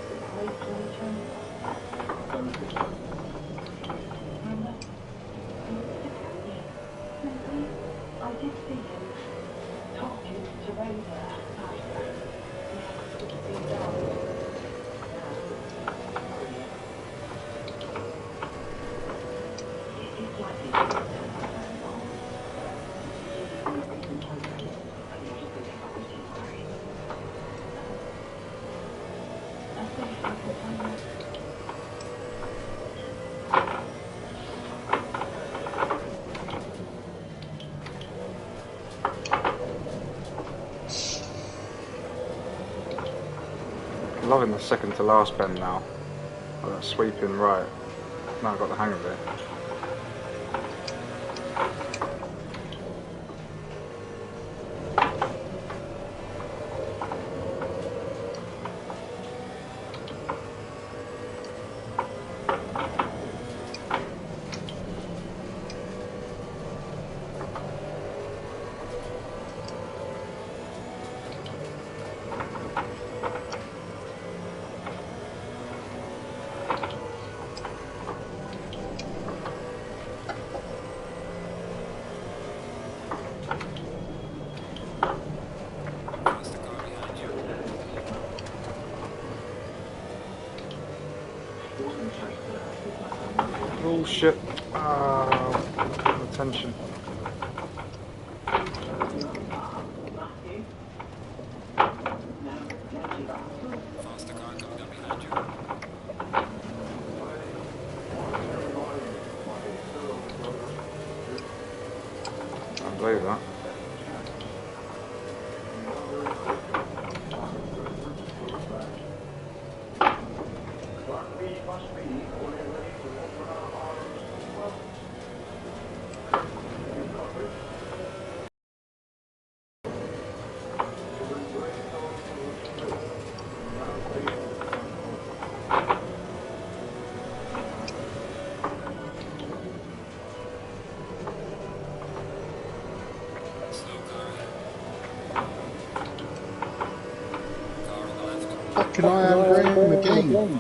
I did see him talking to Rosa after. Loving the second to last bend now. Oh, that sweeping right. Now I've got the hang of it. Oh shit. Attention. I believe that. Fucking I am Graham again.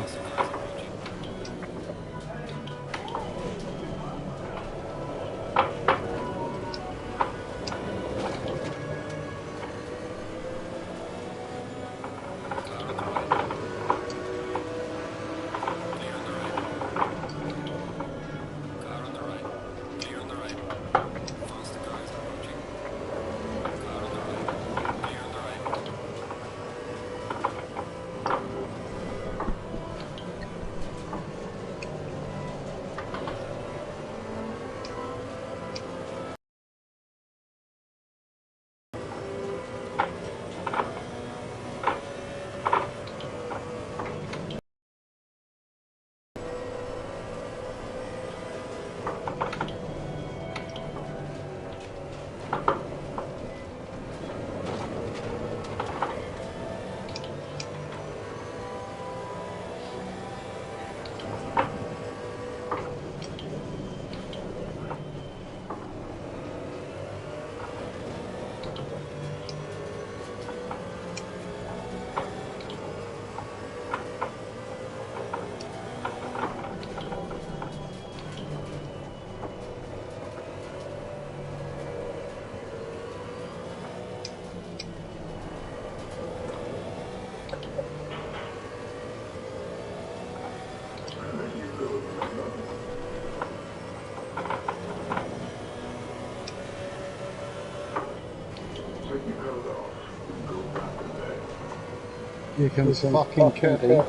Here comes fucking Kirby.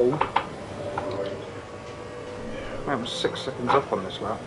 I'm 6 seconds up on this lap.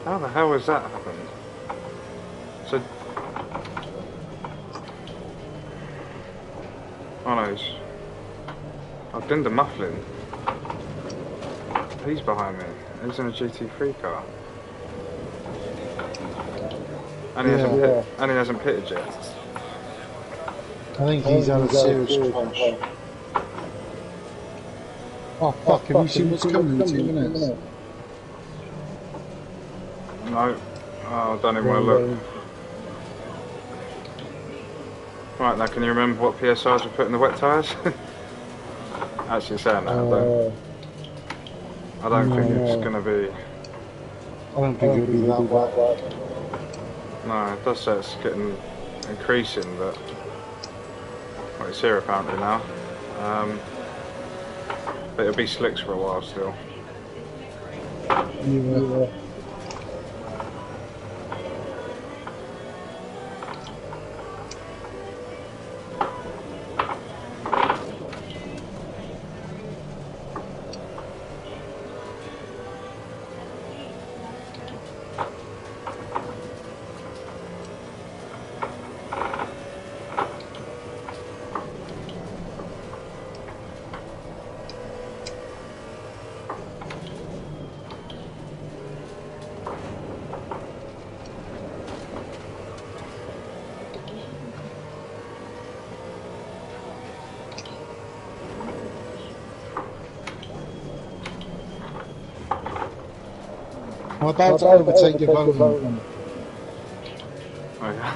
How the hell has that happened? So, Oh no, I've done the muffling. He's behind me. He's in a GT3 car. And he hasn't pitted yet. I think he's had a serious crash. Oh fuck, have you seen what's coming in 2 minutes? No. Oh, I don't even want to look. Right, now can you remember what PSIs we put in the wet tyres? Actually saying that, I don't think it's going to be... I don't think it'll be that wet. No, it does say it's increasing, but... Well, it's here apparently now. But it'll be slicks for a while still. Yeah. I'm about to overtake your Oulton. Oh yeah.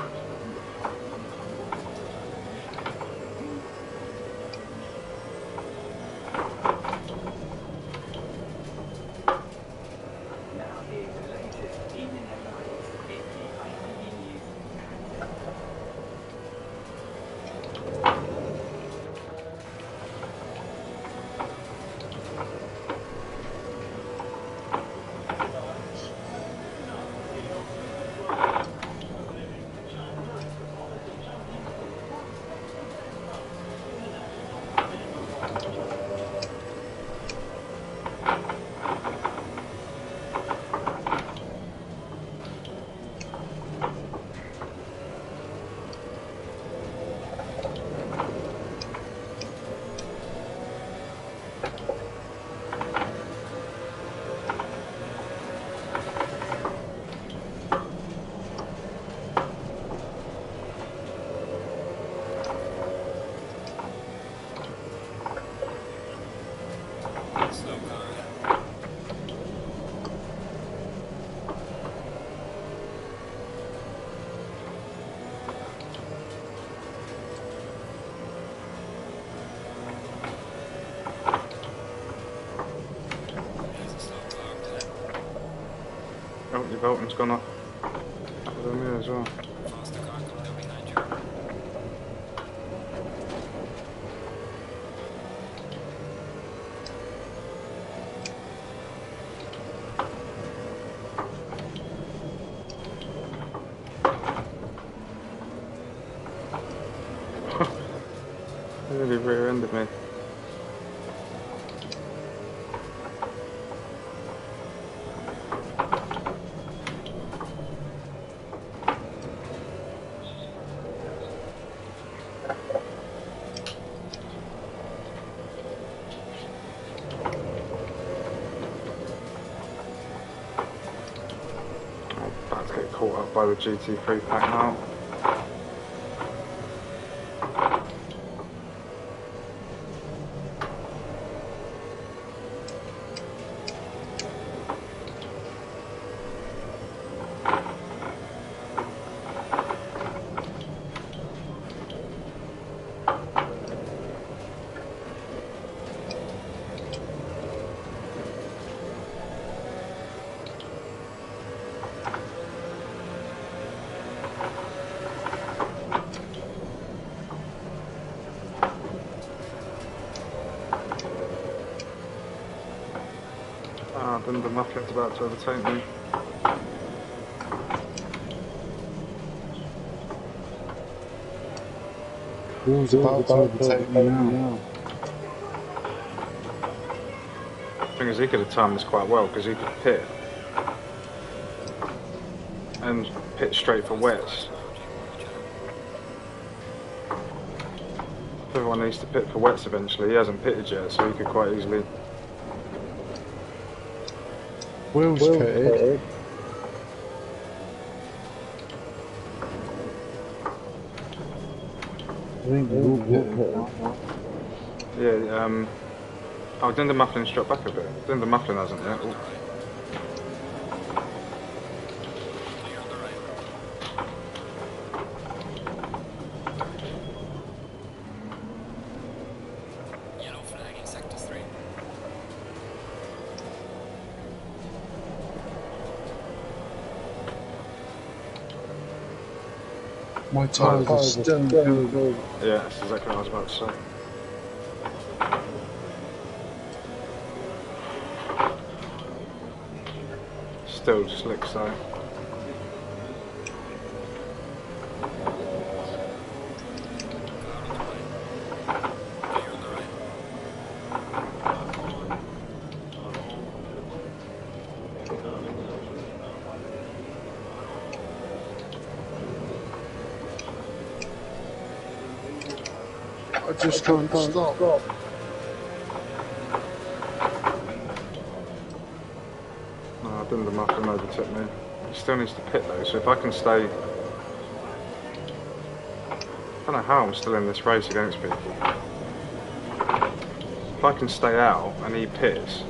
Oh, your Oulton's gone off. That was on me as well. He really rear-ended me. About to get caught up by the GT3 pack now. Ah, then the mufflin's about to overtake me. Who's about to overtake me now? The thing is, he could have timed this quite well because he could pit and pit straight for wets. Everyone needs to pit for wets eventually. He hasn't pitted yet, so he could quite easily. Will's pitted. I think Will pitted. Yeah, oh, Dunder Mufflin's dropped back a bit. Dunder Mufflin hasn't yet. Ooh. My tyres are still good. Yeah, that's exactly what I was about to say. Still slick, so. I just can't stop. No, I didn't. The Muffin overtook me. He still needs to pit though, so if I can stay. I don't know how I'm still in this race against people. If I can stay out and he pits,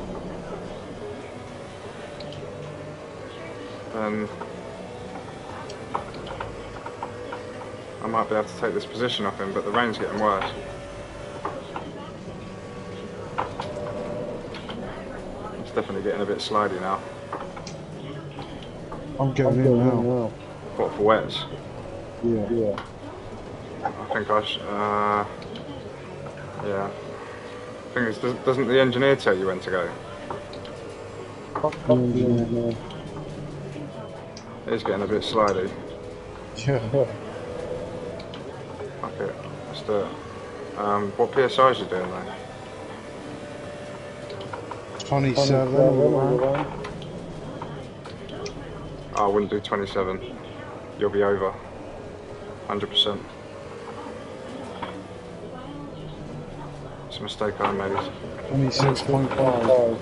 then I might be able to take this position off him, but the rain's getting worse. It's definitely getting a bit slidey now. I'm going in now. What, for wets? Yeah. I think I should, yeah. Thing is, doesn't the engineer tell you when to go? It's getting a bit slidey. Yeah. Okay, let's do it. What PSI is you doing though? 27 around. Oh, I wouldn't do 27. You'll be over. 100%. It's a mistake I made. 26.5.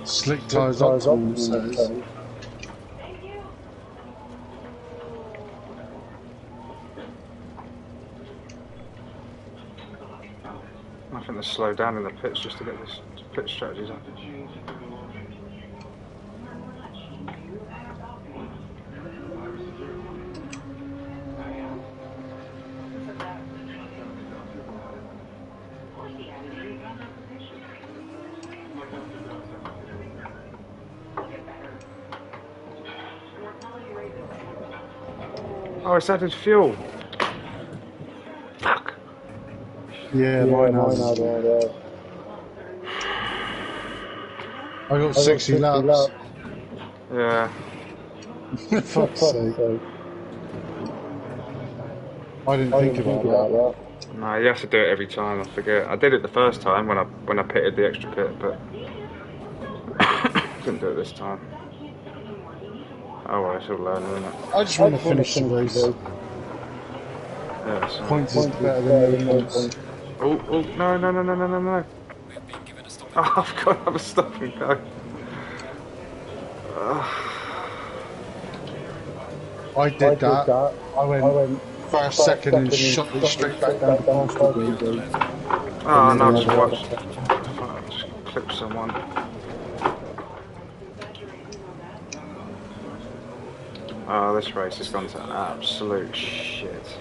Slick tyres Oulton says. I think they're slowed down in the pits just to get this pit strategies up. Oh, it's added fuel. Fuck. Yeah, mine has. I got 60 laps. Yeah. Fuck's sake. I didn't think about that. No, you have to do it every time. I forget. I did it the first time when I pitted the extra pit, but couldn't do it this time. Oh well, it's all learning, isn't it? I just want to finish the race. Yeah, so. Points is better than points. Oh, no. Oh, I've got to have a stop and go. I did that. I went first, second and shot it straight back down to pasture green. Oh, no, just watch. Fuck, just clip someone. Oh, this race has gone to absolute shit.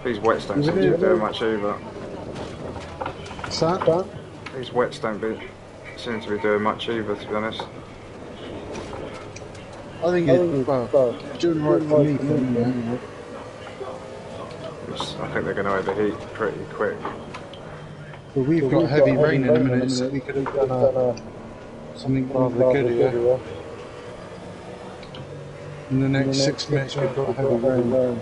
These wets don't seem to be doing much either. What's that? These wets don't seem to be doing much either, to be honest. I think it's doing right for me for the minute. I think they're going to overheat pretty quick. But we've got heavy rain in a minute, so we could have done something rather good here. In the next 6 minutes, we've got heavy rain.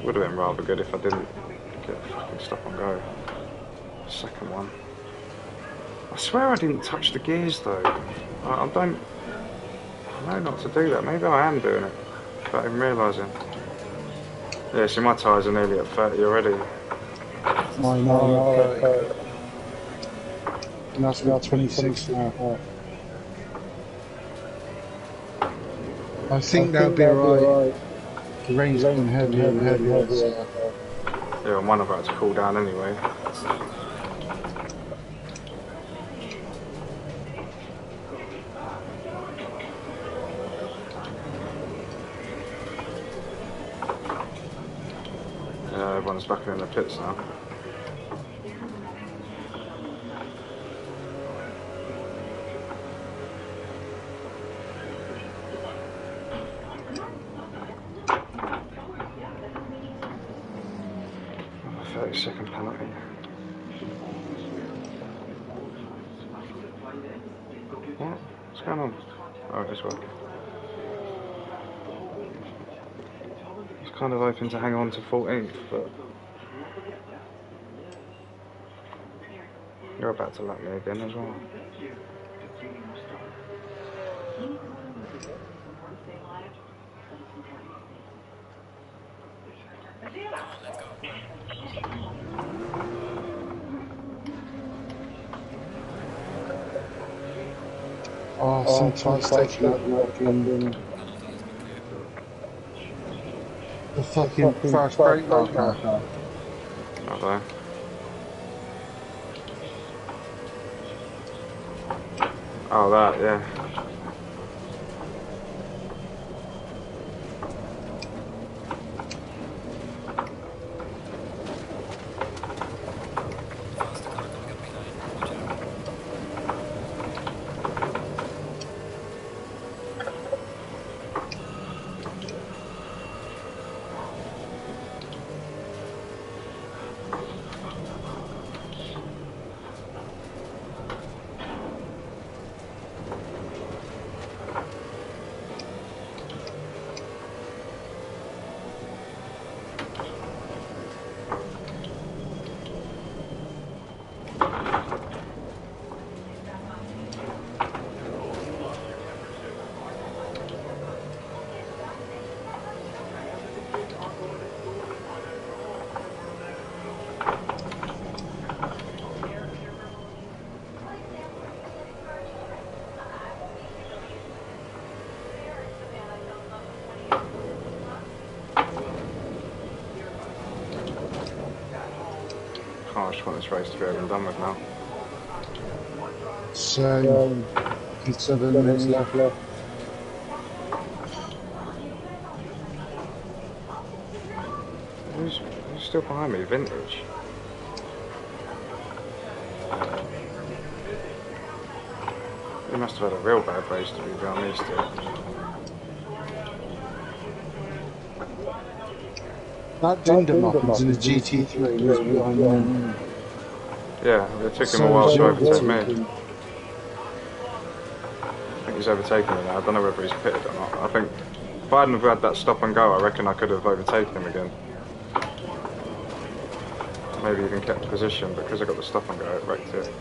Would have been rather good if I didn't get a fucking stop and go. Second one. I swear I didn't touch the gears though. I know not to do that. Maybe I am doing it without even realising. Yeah, see my tyres are nearly at 30 already. Mine are at 30. And that's about 26 now. I think that'll be alright. The rain's getting heavier and heavier. Yeah, I'm about to cool down anyway. Yeah, everyone's back in the pits now. Second penalty. What? What's going on? Oh, this one. He's kind of hoping to hang on to 14th, but you're about to lap me again as well. Oh, sometimes taking out the fucking fast brake marker. Not there. Oh, that, yeah. Oh, I just want this race to be over and done with now. So, 7 minutes left. Who's still behind me? Vintage. He must have had a real bad race to be behind me still. That Dindermuffins in a GT3 was behind them. Yeah, it took him a while to overtake me. I think he's overtaken me now. I don't know whether he's pitted or not. I think if I hadn't have had that stop and go, I reckon I could have overtaken him again. Maybe even kept position, but because I got the stop and go, it wrecked it.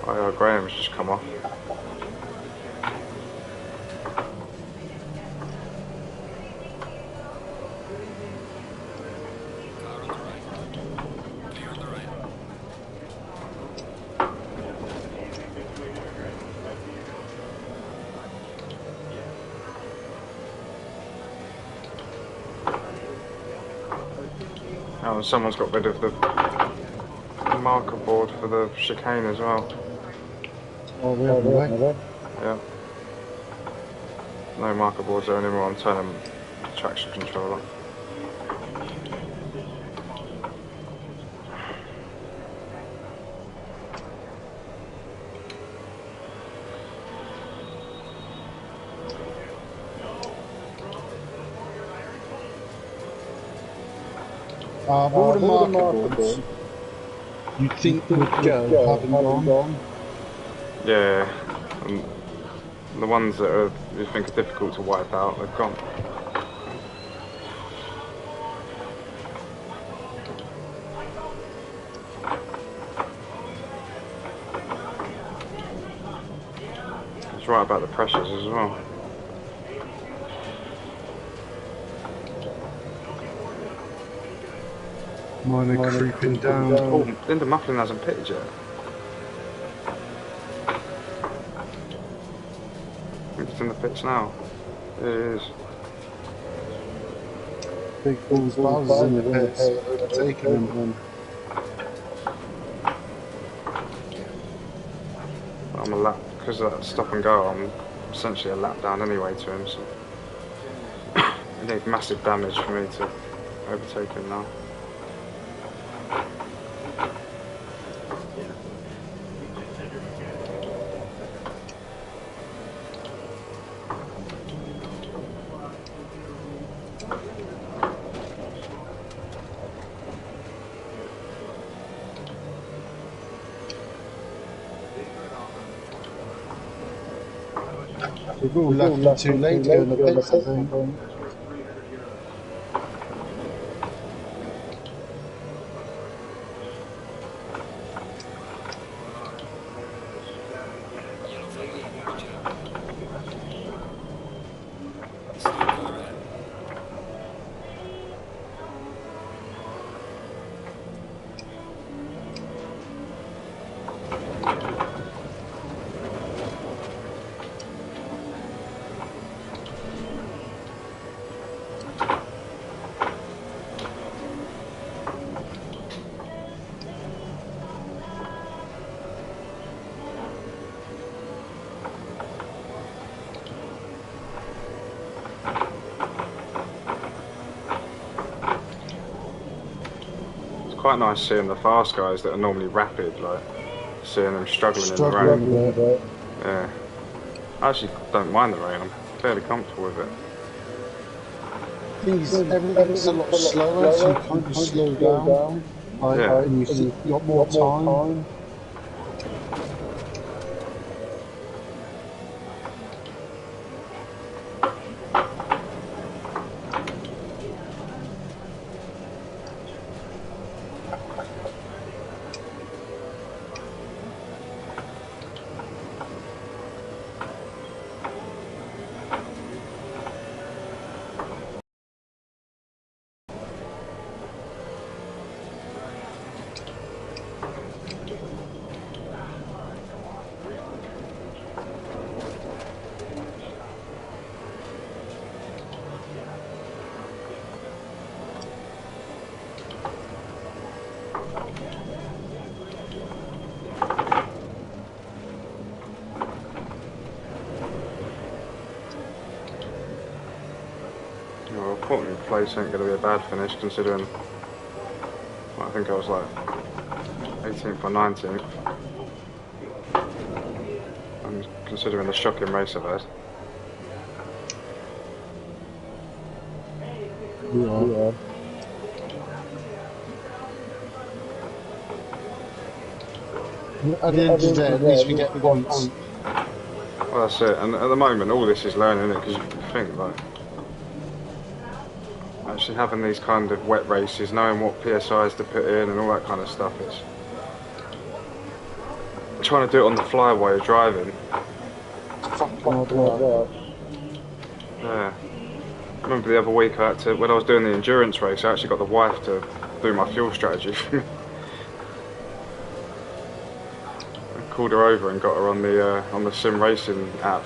Oh yeah, Graham's just come off. Oh, and someone's got rid of the marker board for the chicane as well. Oh, we haven't, have we? Yeah. No marker boards there anymore. I'm turning the traction control on. All the marker boards you think would go haven't gone? Yeah, and the ones that are, you think are difficult to wipe out, they've gone. It's right about the pressures as well. Mine are creeping down. Oh, Linda Mufflin hasn't pitted yet. It's in the pits now. It is. Big Bull's Buzz in the pits, overtaking them. I'm a lap, because of that stop and go, I'm essentially a lap down anyway to him, so it needs massive damage for me to overtake him now. We've all left too late to go in the pits, I think. Quite nice seeing the fast guys that are normally rapid, like seeing them struggling in the rain. Yeah, I actually don't mind the rain. I'm fairly comfortable with it. Everything's a lot slower, so you can't just slow down. Yeah. And you've got more time. Well, 14th place ain't going to be a bad finish considering, well, I think I was like 18th or 19th. And considering the shocking race I've had. Yeah. At the end of the day, at least we get points. Well, that's it. And at the moment, all this is learning, isn't it? Because you think, like, actually having these kind of wet races, knowing what PSIs to put in and all that kind of stuff, it's trying to do it on the fly while you're driving. Yeah. I remember the other week I had to, when I was doing the endurance race, I actually got the wife to do my fuel strategy for me. I called her over and got her on the sim racing app,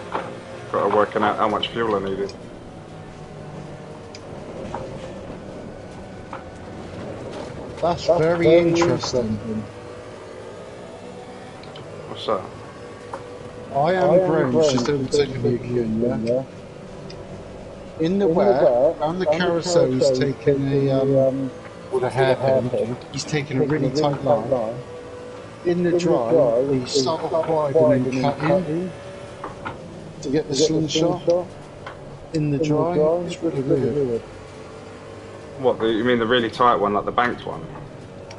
got her working out how much fuel I needed. That's very interesting. What's that? I am grounds just overtaking you again, yeah? In the wet, around the carousel, he's taking with a hairpin, he's taking a really tight line. In the dry, he started off wide and then cut in to get the slingshot. In the dry, it's really weird. What, you mean the really tight one, like the banked one?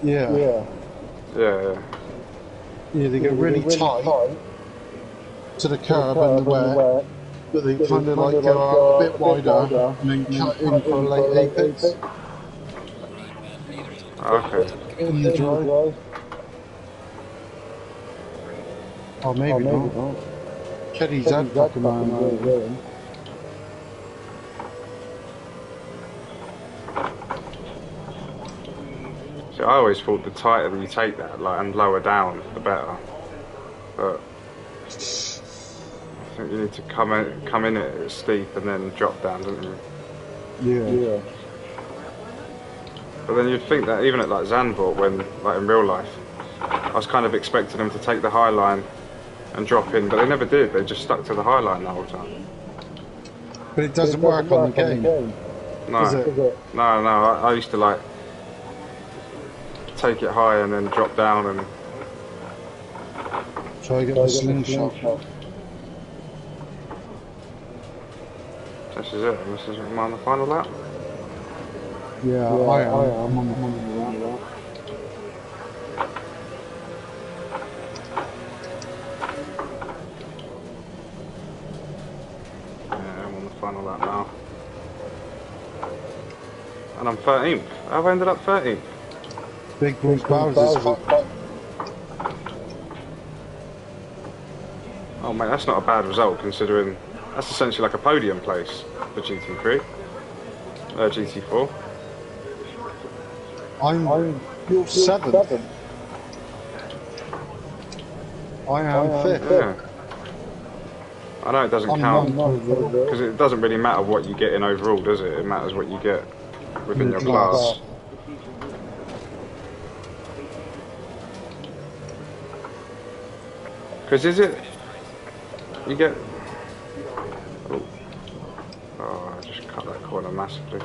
Yeah. Yeah. Yeah, they get really tight to the curb and the wet, but they kind of like go out a bit wider and then cut in for a late apex. Okay. In the dry. Oh, maybe not. Keddy's had fucking man. So I always thought the tighter you take that, like, and lower down, the better. But I think you need to come in it steep and then drop down, don't you? Yeah. But then you'd think that even at like Zandvoort, when like in real life, I was kind of expecting them to take the high line and drop in, but they never did. They just stuck to the high line the whole time. But it doesn't work on the game. No, Is it? no. I used to like take it high and then drop down and try to get the slingshot. This is it. This is am I on the final lap. Yeah, I am. I'm on the lap. Final lap now. And I'm 13th. I've ended up 13th. Big Bruce Bowser's Oh mate, that's not a bad result considering that's essentially like a podium place for GT3. GT4. You're 7th. I am 5th. Yeah. I know it doesn't count because it doesn't really matter what you get in overall, does it? It matters what you get within your class. Because is it you get? Oh, I just cut that corner massively.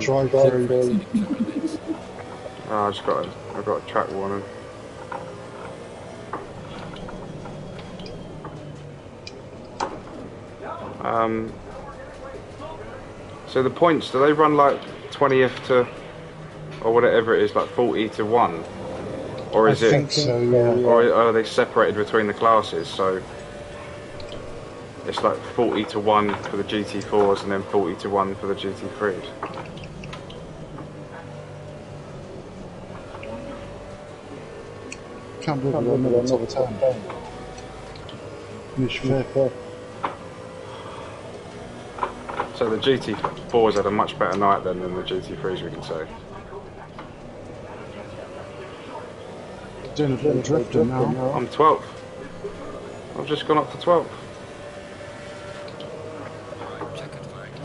Drive through. Oh, I've got a track warning. So the points, do they run like 20th to, or whatever it is, like 40 to 1? Or is I think so, yeah. Or are they separated between the classes? So it's like 40 to 1 for the GT4s and then 40 to 1 for the GT3s. Can't believe I'm in the top 10. Finish 5th. So the GT4s had a much better night then than the GT3s, we can say. Doing a bit of drifting now. I'm 12th. I've just gone up to 12th.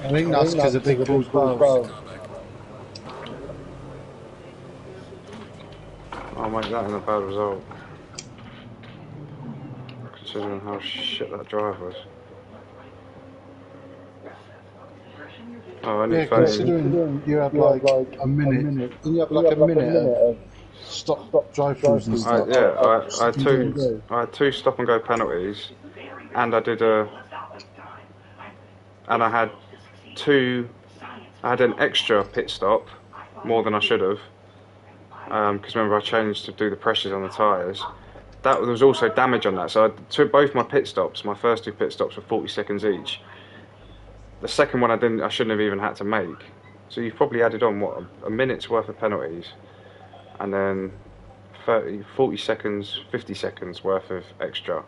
I think that's because of Big Bruce Bowser. I'll make that in a bad result. Considering how shit that drive was. Oh, Yeah, considering you had like a minute, didn't you have like a minute of stop drive-throughs and stuff? I had two stop and go penalties, and I had an extra pit stop, more than I should have, because remember I changed to do the pressures on the tyres. There was also damage on that, so I took both my pit stops, my first two pit stops were 40 seconds each. The second one I shouldn't have even had to make. So you've probably added on, what, a minute's worth of penalties, and then 40 seconds, 50 seconds worth of extra.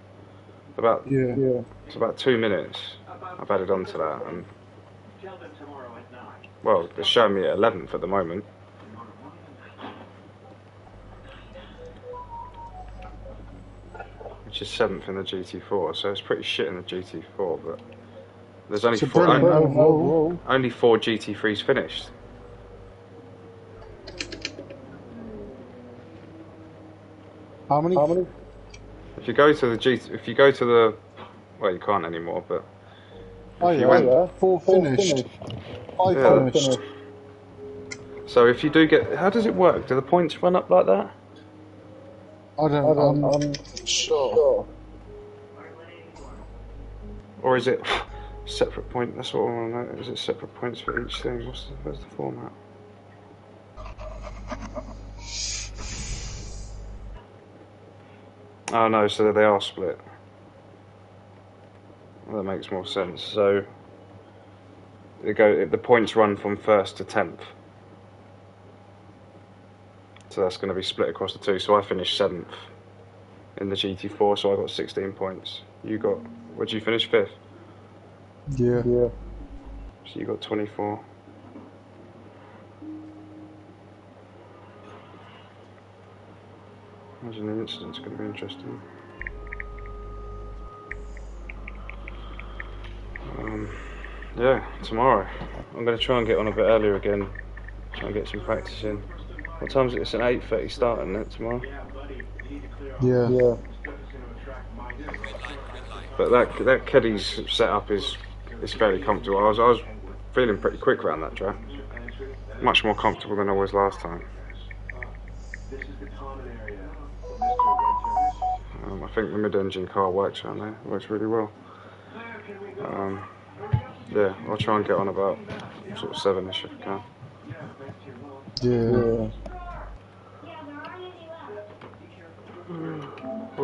It's about 2 minutes I've added on to that. And, well, it's showing me at 11th at the moment. Which is 7th in the GT4, so it's pretty shit in the GT4, but there's only four GT3s finished. How many? If you go to the if you go to the, well, you can't anymore, but Oh if yeah, you went, 4 finished. 5 Yeah. finished. so if you do get, how does it work? Do the points run up like that? I'm not sure. Or is it separate point? That's what I want to know. Is it separate points for each thing? Where's the format? Oh no, so they are split. Well, that makes more sense. So the points run from 1st to 10th. So that's going to be split across the two. So I finished 7th in the GT4, so I got 16 points. You got, what did you finish, 5th? Yeah. So you got 24. Imagine the incident's going to be interesting. Yeah, tomorrow. I'm going to try and get on a bit earlier again. Try and get some practice in. What time is it? It's an 8:30 start, isn't it, tomorrow? Yeah. But that Keddy's setup is fairly comfortable. I was feeling pretty quick around that track. Much more comfortable than I was last time. I think the mid-engine car works around there. Works really well. Yeah, I'll try and get on about sort of 7ish if I can. Yeah.